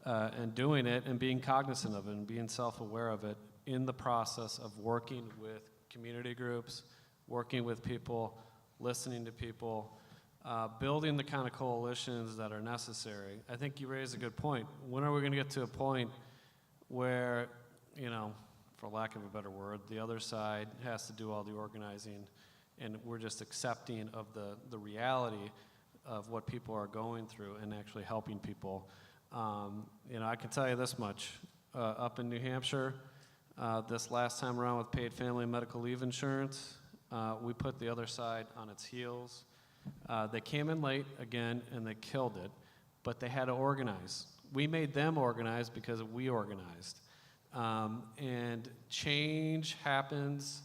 and doing it and being cognizant of it and being self-aware of it in the process of working with community groups, working with people, listening to people, building the kind of coalitions that are necessary. I think you raise a good point. When are we going to get to a point where, for lack of a better word, the other side has to do all the organizing and we're just accepting of the reality of what people are going through and actually helping people? I can tell you this much. Up in New Hampshire, this last time around with paid family and medical leave insurance, we put the other side on its heels. They came in late again and they killed it, but they had to organize. We made them organize because we organized. And change happens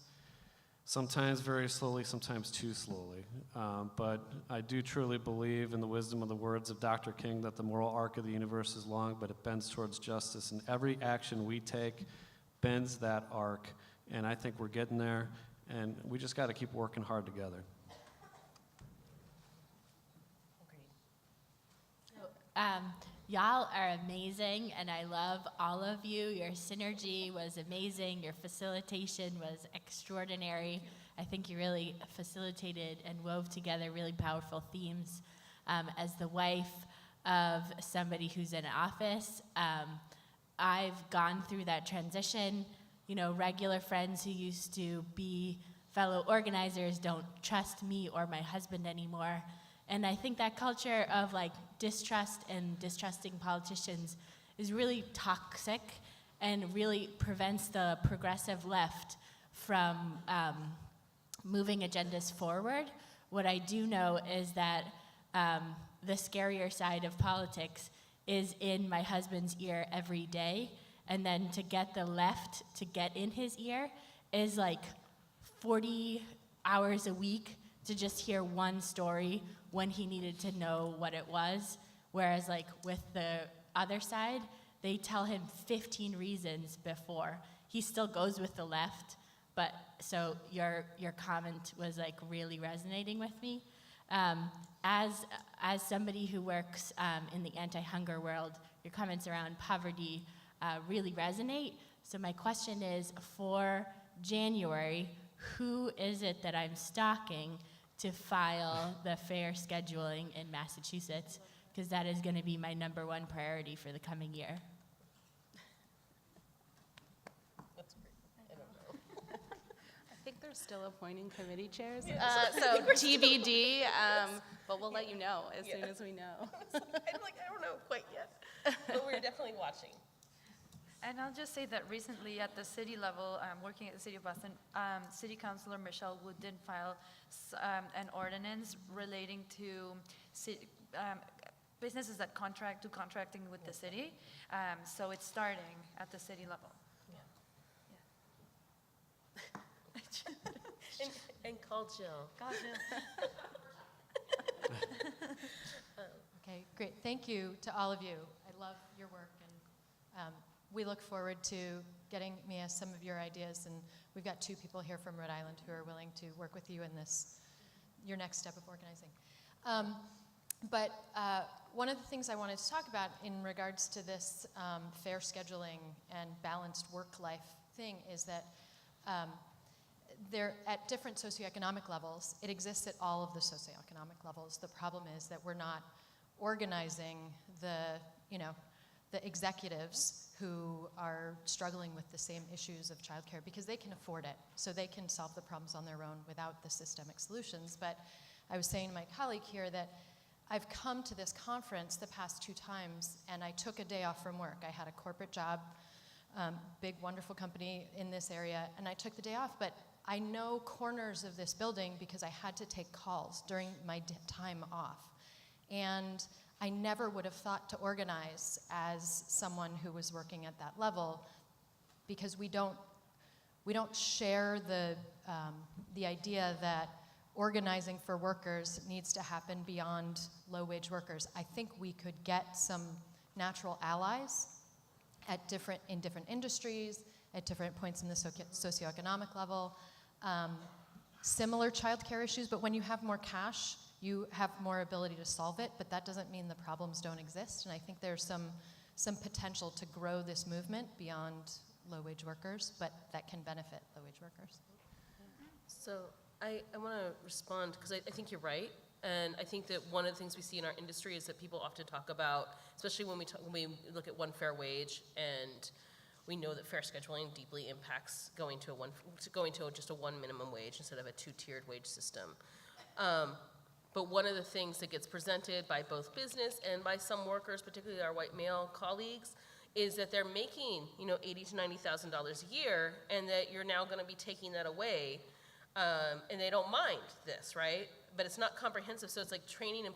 sometimes very slowly, sometimes too slowly. But I do truly believe in the wisdom of the words of Dr. King that the moral arc of the universe is long, but it bends towards justice. And every action we take bends that arc. And I think we're getting there. And we just got to keep working hard together. Y'all are amazing, and I love all of you. Your synergy was amazing. Your facilitation was extraordinary. I think you really facilitated and wove together really powerful themes. As the wife of somebody who's in office, I've gone through that transition. Regular friends who used to be fellow organizers don't trust me or my husband anymore. And I think that culture of distrust and distrusting politicians is really toxic and really prevents the progressive left from moving agendas forward. What I do know is that the scarier side of politics is in my husband's ear every day, and then to get the left to get in his ear is 40 hours a week to just hear one story, when he needed to know what it was. Whereas like with the other side, they tell him 15 reasons before. He still goes with the left, but so your comment was like really resonating with me. As somebody who works in the anti-hunger world, your comments around poverty really resonate. So my question is, for January, who is it that I'm stalking to file the fair scheduling in Massachusetts? Because that is going to be my #1 priority for the coming year. That's great. I don't know. I think they're still appointing committee chairs, so TBD, but we'll let you know as soon as we know. I'm like, I don't know quite yet, but we're definitely watching. And I'll just say that recently at the city level, working at the City of Boston, City Councilor Michelle Wood did file an ordinance relating to businesses that contracting with the city. So it's starting at the city level. And call Jill. Okay, great. Thank you to all of you. I love your work, and we look forward to getting Mea some of your ideas. And we've got 2 people here from Rhode Island who are willing to work with you in this, your next step of organizing. But one of the things I wanted to talk about in regards to this fair scheduling and balanced work-life thing is that they're at different socioeconomic levels. It exists at all of the socioeconomic levels. The problem is that we're not organizing the executives who are struggling with the same issues of childcare because they can afford it, so they can solve the problems on their own without the systemic solutions. But I was saying to my colleague here that I've come to this conference the past 2 times, and I took a day off from work. I had a corporate job, big, wonderful company in this area, and I took the day off, but I know corners of this building because I had to take calls during my time off. And I never would have thought to organize as someone who was working at that level because we don't share the idea that organizing for workers needs to happen beyond low-wage workers. I think we could get some natural allies in different industries, at different points in the socioeconomic level. Similar childcare issues, but when you have more cash, you have more ability to solve it, but that doesn't mean the problems don't exist. And I think there's some potential to grow this movement beyond low-wage workers, but that can benefit low-wage workers. So I want to respond because I think you're right. And I think that one of the things we see in our industry is that people often talk about, especially when we look at one fair wage, and we know that fair scheduling deeply impacts going to just a 1 minimum wage instead of a 2-tiered wage system. But one of the things that gets presented by both business and by some workers, particularly our white male colleagues, is that they're making $80,000 to $90,000 a year, and that you're now going to be taking that away, and they don't mind this, right? But it's not comprehensive, so it's like training and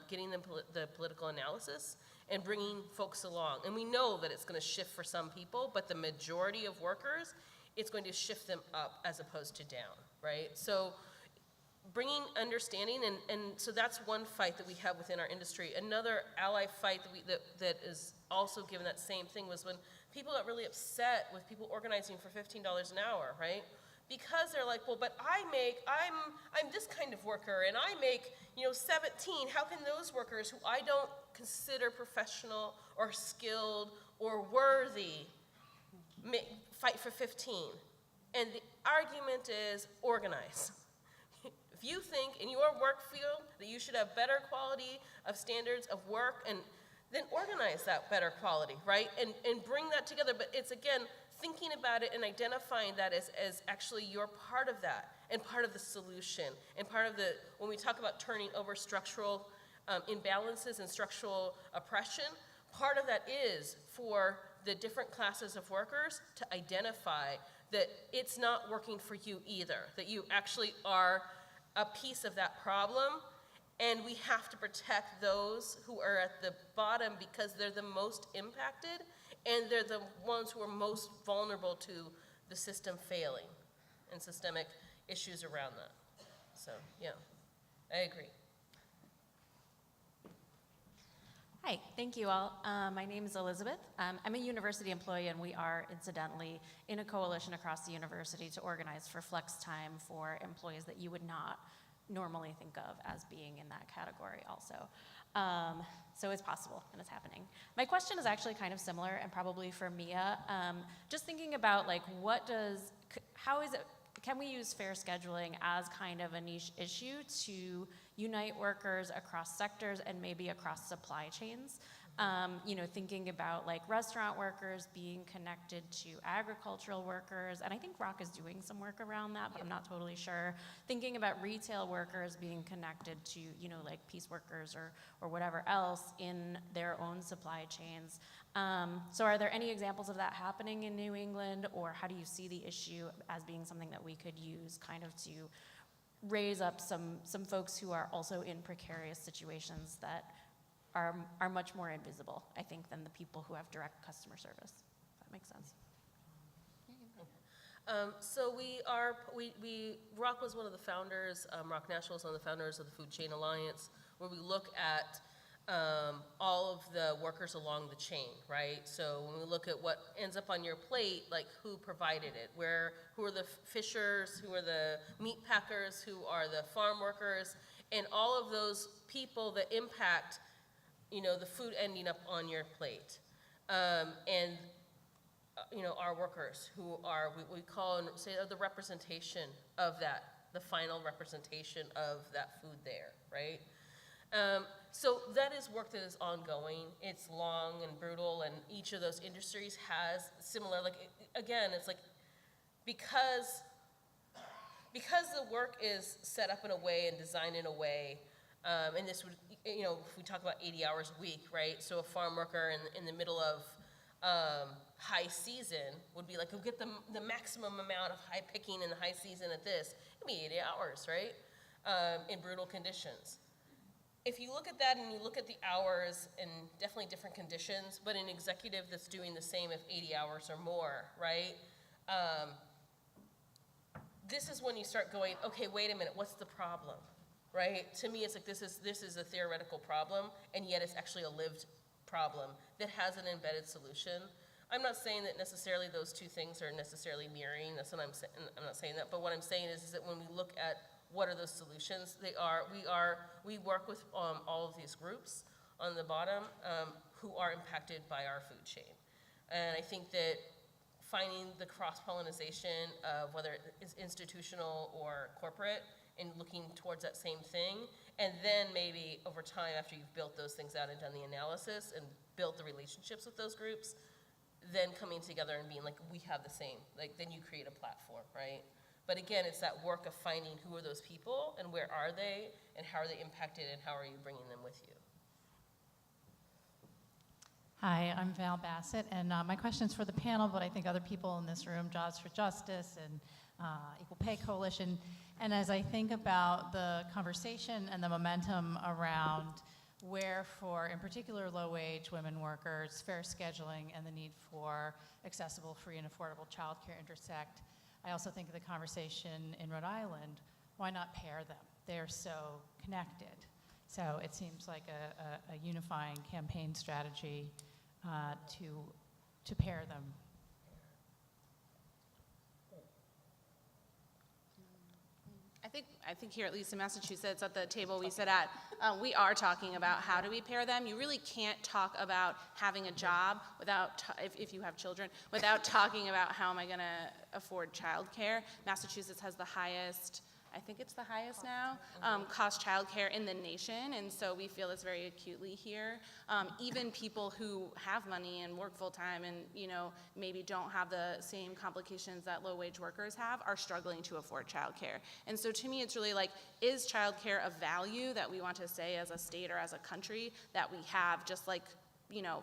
getting them the political analysis and bringing folks along. And we know that it's going to shift for some people, but the majority of workers, it's going to shift them up as opposed to down, right? So bringing understanding, and so that's one fight that we have within our industry. Another ally fight that is also given that same thing was when people got really upset with people organizing for $15 an hour, right? Because they're like, well, but I'm this kind of worker, and I make 17. How can those workers who I don't consider professional or skilled or worthy fight for 15? And the argument is organize. If you think in your work field that you should have better quality of standards of work, and then organize that better quality, right? And bring that together. But it's, again, thinking about it and identifying that as actually you're part of that and part of the solution and part of when we talk about turning over structural imbalances and structural oppression, part of that is for the different classes of workers to identify that it's not working for you either, that you actually are a piece of that problem, and we have to protect those who are at the bottom because they're the most impacted and they're the ones who are most vulnerable to the system failing and systemic issues around that. So, yeah, I agree. Hi, thank you all. My name is Elizabeth. I'm a university employee, and we are incidentally in a coalition across the university to organize for flex time for employees that you would not normally think of as being in that category also. So it's possible, and it's happening. My question is actually kind of similar, and probably for Mia. Just thinking about like, how is it, can we use fair scheduling as kind of a niche issue to unite workers across sectors and maybe across supply chains? Thinking about like restaurant workers being connected to agricultural workers, and I think Rock is doing some work around that, but I'm not totally sure. Thinking about retail workers being connected to, like piece workers or whatever else in their own supply chains. So are there any examples of that happening in New England, or how do you see the issue as being something that we could use kind of to raise up some folks who are also in precarious situations that are much more invisible, I think, than the people who have direct customer service, if that makes sense. So Rock was one of the founders, Rock National was one of the founders of the Food Chain Alliance, where we look at all of the workers along the chain, right? So when we look at what ends up on your plate, like who provided it, who are the fishers, who are the meat packers, who are the farm workers, and all of those people that impact the food ending up on your plate. Our workers who are, we call and say, the representation of that, the final representation of that food there, right? So that is work that is ongoing. It's long and brutal, and each of those industries has similar, it's like, because the work is set up in a way and designed in a way, and this would, if we talk about 80 hours a week, right? So a farm worker in the middle of high season would be like, go get the maximum amount of high picking in the high season at this. It'd be 80 hours, right? In brutal conditions. If you look at that and you look at the hours in definitely different conditions, but an executive that's doing the same if 80 hours or more, right? This is when you start going, okay, wait a minute, what's the problem, right? To me, it's like this is a theoretical problem, and yet it's actually a lived problem that has an embedded solution. I'm not saying that necessarily those two things are necessarily mirroring. That's what I'm saying. I'm not saying that, but what I'm saying is that when we look at what are those solutions, we work with all of these groups on the bottom who are impacted by our food chain. And I think that finding the cross-pollinization of whether it's institutional or corporate and looking towards that same thing, and then maybe over time after you've built those things out and done the analysis and built the relationships with those groups, then coming together and being like, we have the same, like then you create a platform, right? But again, it's that work of finding who are those people and where are they and how are they impacted and how are you bringing them with you? Hi, I'm Val Bassett, and my question's for the panel, but I think other people in this room, Jobs for Justice and Equal Pay Coalition, and as I think about the conversation and the momentum around where for, in particular, low-wage women workers, fair scheduling and the need for accessible, free, and affordable childcare intersect, I also think of the conversation in Rhode Island, why not pair them? They're so connected. So it seems like a unifying campaign strategy to pair them. I think here, at least in Massachusetts, at the table we sit at, we are talking about how do we pair them. You really can't talk about having a job without, if you have children, without talking about how am I going to afford childcare. Massachusetts has the highest, I think it's the highest now, cost childcare in the nation, and so we feel this very acutely here. Even people who have money and work full time and maybe don't have the same complications that low wage workers have are struggling to afford childcare. And so to me, it's really like, is childcare a value that we want to say as a state or as a country that we have, just like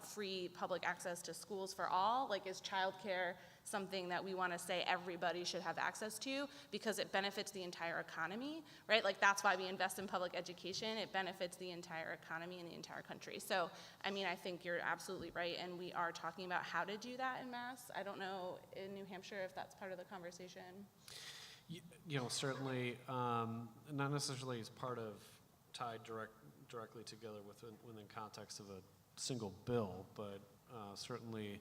free public access to schools for all? Like, is childcare something that we want to say everybody should have access to because it benefits the entire economy, right? Like, that's why we invest in public education. It benefits the entire economy and the entire country. So, I mean, I think you're absolutely right, and we are talking about how to do that in Mass. I don't know in New Hampshire if that's part of the conversation. Certainly, not necessarily as part of tied directly together within context of a single bill, but certainly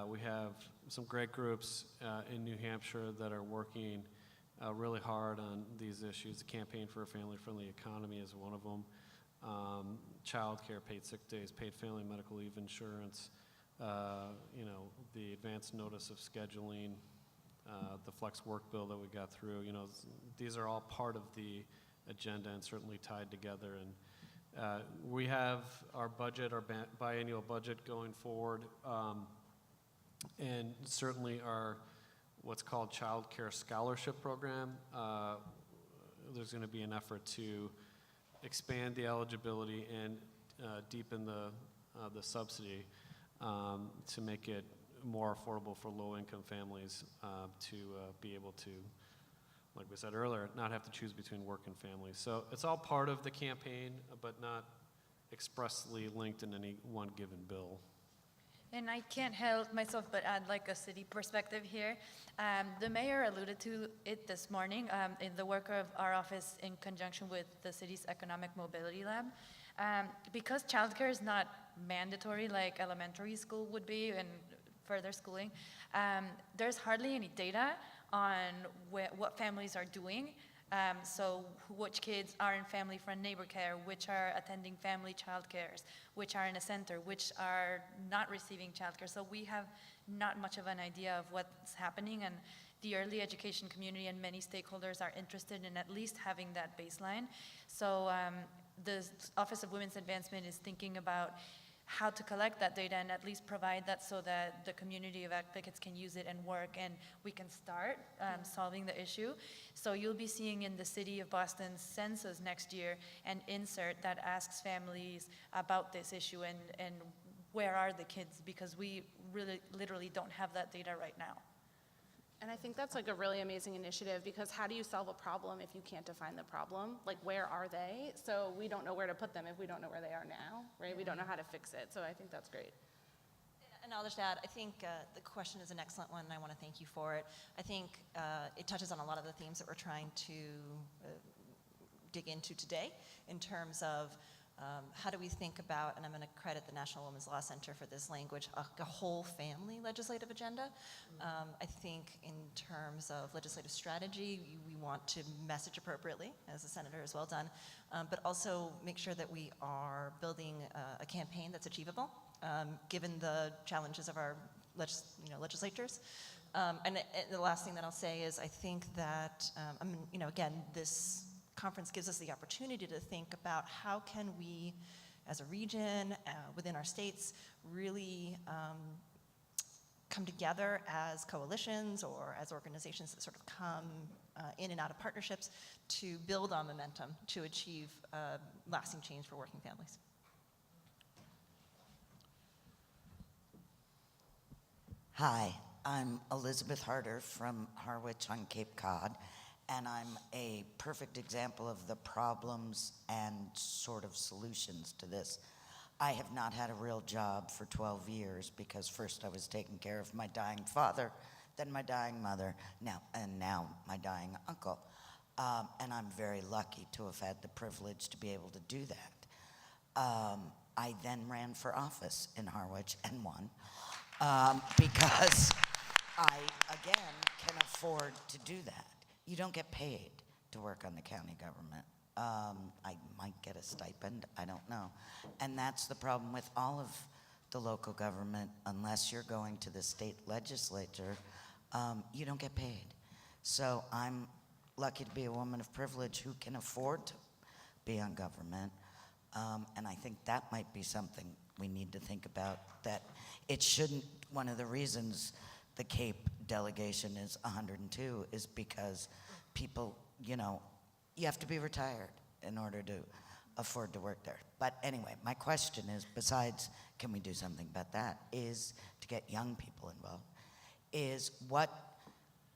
we have some great groups in New Hampshire that are working really hard on these issues. The Campaign for a Family-Friendly Economy is one of them. Child care, paid sick days, paid family medical leave insurance, the advance notice of scheduling, the flex work bill that we got through. These are all part of the agenda and certainly tied together. And we have our budget, our biennial budget going forward, and certainly our what's called Child Care Scholarship Program. There's going to be an effort to expand the eligibility and deepen the subsidy to make it more affordable for low-income families to be able to, like we said earlier, not have to choose between work and family. So it's all part of the campaign, but not expressly linked in any one given bill. And I can't help myself but add like a city perspective here. The mayor alluded to it this morning in the work of our office in conjunction with the city's Economic Mobility Lab. Because childcare is not mandatory like elementary school would be and further schooling, there's hardly any data on what families are doing. So which kids are in family-friend neighbor care, which are attending family child cares, which are in a center, which are not receiving childcare. So we have not much of an idea of what's happening, and the early education community and many stakeholders are interested in at least having that baseline. So the Office of Women's Advancement is thinking about how to collect that data and at least provide that so that the community of advocates can use it and work and we can start solving the issue. So you'll be seeing in the City of Boston's census next year an insert that asks families about this issue and where are the kids, because we really literally don't have that data right now. And I think that's like a really amazing initiative, because how do you solve a problem if you can't define the problem? Like, where are they? So we don't know where to put them if we don't know where they are now, right? We don't know how to fix it. So I think that's great. And I'll just add, I think the question is an excellent one, and I want to thank you for it. I think it touches on a lot of the themes that we're trying to dig into today in terms of how do we think about, and I'm going to credit the National Women's Law Center for this language, a whole family legislative agenda. I think in terms of legislative strategy, we want to message appropriately, as the Senator has well done, but also make sure that we are building a campaign that's achievable, given the challenges of our legislatures. And the last thing that I'll say is I think that, again, this conference gives us the opportunity to think about how can we, as a region, within our states, really come together as coalitions or as organizations that sort of come in and out of partnerships to build on momentum to achieve lasting change for working families. Hi, I'm Elizabeth Harder from Harwich on Cape Cod, and I'm a perfect example of the problems and sort of solutions to this. I have not had a real job for 12 years because first I was taking care of my dying father, then my dying mother, now my dying uncle. And I'm very lucky to have had the privilege to be able to do that. I then ran for office in Harwich and won because I, again, can afford to do that. You don't get paid to work on the county government. I might get a stipend, I don't know. And that's the problem with all of the local government. Unless you're going to the state legislature, you don't get paid. So I'm lucky to be a woman of privilege who can afford to be on government. And I think that might be something we need to think about, that it shouldn't, one of the reasons the Cape delegation is 102 is because people, you have to be retired in order to afford to work there. But anyway, my question is, besides can we do something about that, is to get young people involved, is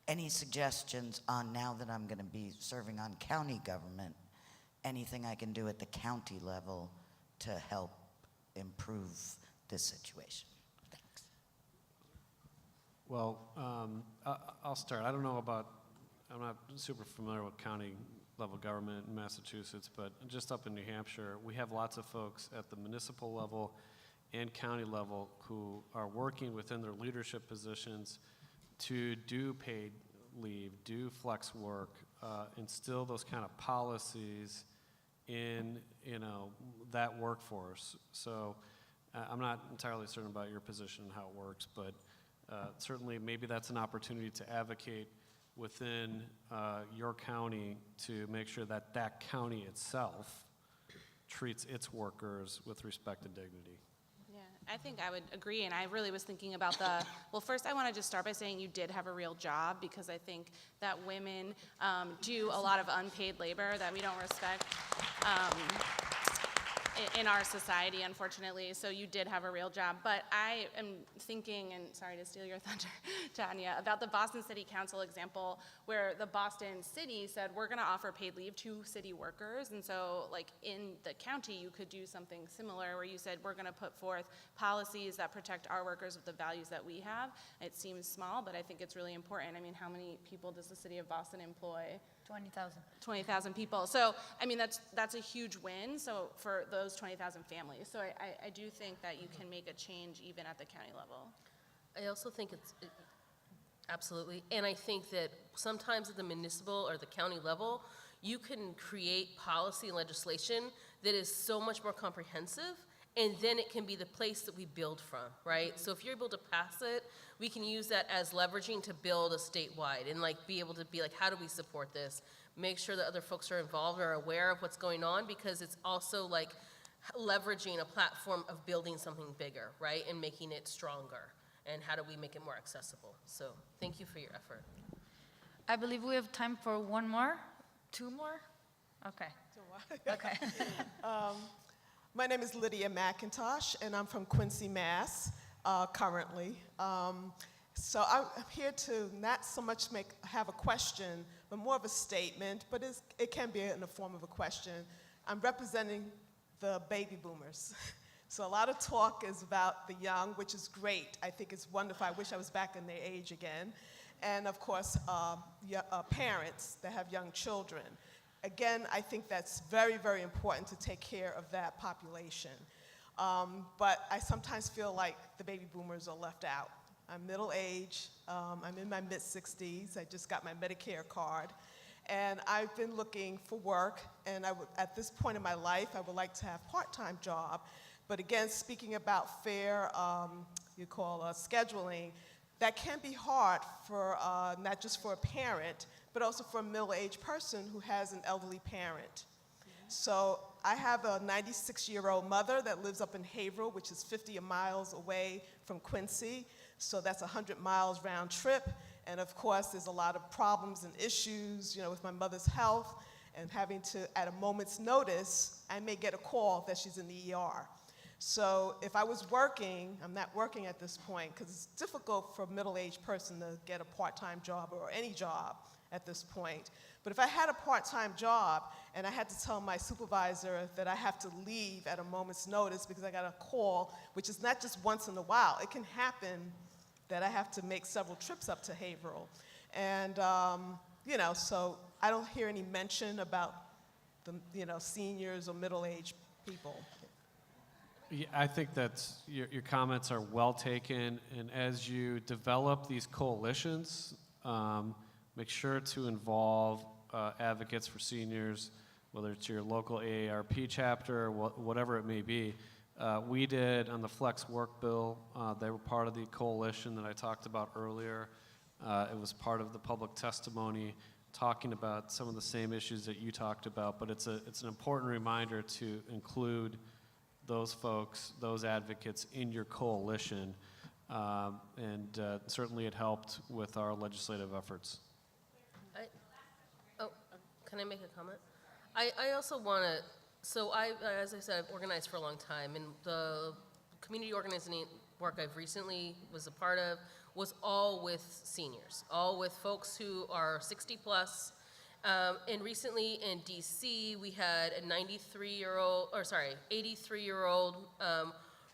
any suggestions on, now that I'm going to be serving on county government, anything I can do at the county level to help improve this situation? Thanks. Well, I'll start. I'm not super familiar with county level government in Massachusetts, but just up in New Hampshire, we have lots of folks at the municipal level and county level who are working within their leadership positions to do paid leave, do flex work, instill those kind of policies in, that workforce. So I'm not entirely certain about your position and how it works, but certainly maybe that's an opportunity to advocate within your county to make sure that that county itself treats its workers with respect and dignity. Yeah, I think I would agree, and I really was thinking about well, first I want to just start by saying you did have a real job, because I think that women do a lot of unpaid labor that we don't respect in our society, unfortunately, so you did have a real job. But I am thinking, and sorry to steal your thunder, Tania, about the Boston City Council example, where the Boston City said, we're gonna offer paid leave to city workers, and so like in the county, you could do something similar, where you said, we're gonna put forth policies that protect our workers with the values that we have. It seems small, but I think it's really important. I mean, how many people does the city of Boston employ? 20,000. 20,000 people. So, I mean, that's a huge win, so for those 20,000 families. So I do think that you can make a change even at the county level. I also think absolutely, and I think that sometimes at the municipal or the county level, you can create policy and legislation that is so much more comprehensive, and then it can be the place that we build from, right? So if you're able to pass it, we can use that as leveraging to build a statewide and like be able to be like, how do we support this? Make sure that other folks are involved or are aware of what's going on, because it's also like leveraging a platform of building something bigger, right? And making it stronger. And how do we make it more accessible? So thank you for your effort. I believe we have time for one more, two more? Okay. Okay. My name is Lydia McIntosh, and I'm from Quincy, Mass, currently. So I'm here to not so much have a question, but more of a statement, but it can be in the form of a question. I'm representing the baby boomers. So a lot of talk is about the young, which is great. I think it's wonderful. I wish I was back in their age again. And of course, parents that have young children. Again, I think that's very, very important to take care of that population. But I sometimes feel like the baby boomers are left out. I'm middle-aged, I'm in my mid-60s, I just got my Medicare card, and I've been looking for work, and at this point in my life, I would like to have a part-time job. But again, speaking about fair, scheduling, that can be hard for, not just for a parent, but also for a middle-aged person who has an elderly parent. So I have a 96-year-old mother that lives up in Haverhill, which is 50 miles away from Quincy. So that's 100 miles round trip. And of course, there's a lot of problems and issues, with my mother's health, and having to, at a moment's notice, I may get a call that she's in the ER. So if I was working, I'm not working at this point, because it's difficult for a middle-aged person to get a part-time job or any job at this point. But if I had a part-time job and I had to tell my supervisor that I have to leave at a moment's notice because I got a call, which is not just once in a while, it can happen that I have to make several trips up to Haverhill. And, so I don't hear any mention about the, seniors or middle-aged people. Yeah, I think that's, your comments are well taken, and as you develop these coalitions, make sure to involve advocates for seniors, whether it's your local AARP chapter, whatever it may be. We did on the Flex Work Bill, they were part of the coalition that I talked about earlier. It was part of the public testimony talking about some of the same issues that you talked about, but it's an important reminder to include those folks, those advocates in your coalition, and certainly it helped with our legislative efforts. Can I make a comment? I also want to, as I said, I've organized for a long time, and the community organizing work I've recently was a part of was all with seniors, all with folks who are 60 plus. And recently in DC, we had a 83-year-old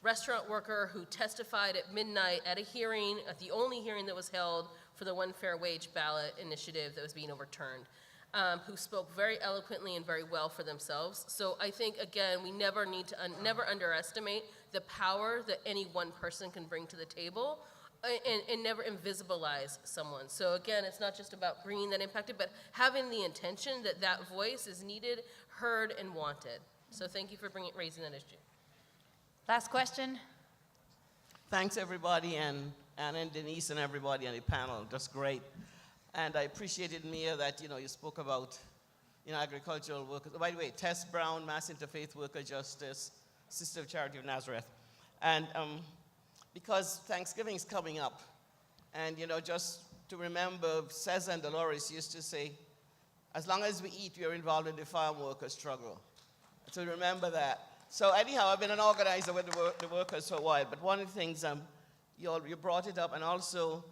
restaurant worker who testified at midnight at a hearing, at the only hearing that was held for the One Fair Wage ballot initiative that was being overturned. who spoke very eloquently and very well for themselves. So I think, again, we never need to never underestimate the power that any one person can bring to the table, and never invisibilize someone. So again, it's not just about bringing that impact, but having the intention that that voice is needed, heard, and wanted. So thank you for raising that issue. Last question. Thanks, everybody, and Anna and Denise and everybody on the panel. Just great. And I appreciated, Mia, that you spoke about agricultural workers. By the way, Tess Brown, Mass Interfaith Worker Justice, Sister of Charity of Nazareth. And because Thanksgiving is coming up, and just to remember, Cesar and Dolores used to say, as long as we eat, we are involved in the farm workers' struggle. So remember that. So anyhow, I've been an organizer with the workers for a while, but one of the things you brought it up, and also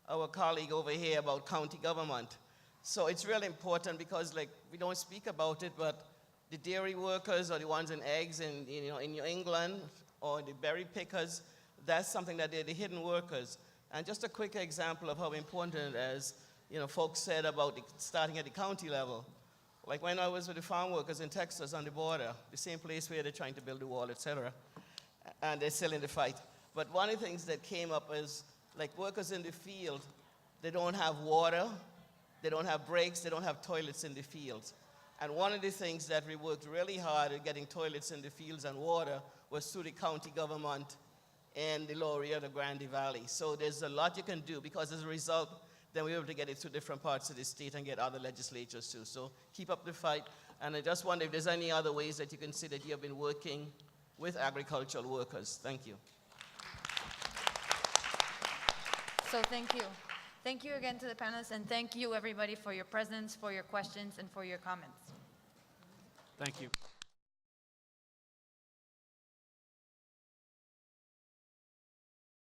our colleague over here about county government. So it's really important because we don't speak about it, but the dairy workers or the ones in eggs in New England, or the berry pickers, that's something that they're the hidden workers. And just a quick example of how important it is, folks said about starting at the county level. Like when I was with the farm workers in Texas on the border, the same place where they're trying to build the wall, etc., and they're still in the fight. But one of the things that came up is, workers in the field, they don't have water, they don't have breaks, they don't have toilets in the fields. And one of the things that we worked really hard at getting toilets in the fields and water was through the county government in the Lower Rio Grande Valley. So there's a lot you can do, because as a result, then we're able to get it to different parts of the state and get other legislatures too. So keep up the fight. And I just wonder if there's any other ways that you can see that you have been working with agricultural workers. Thank you. So thank you. Thank you again to the panelists, and thank you everybody for your presence, for your questions, and for your comments. Thank you.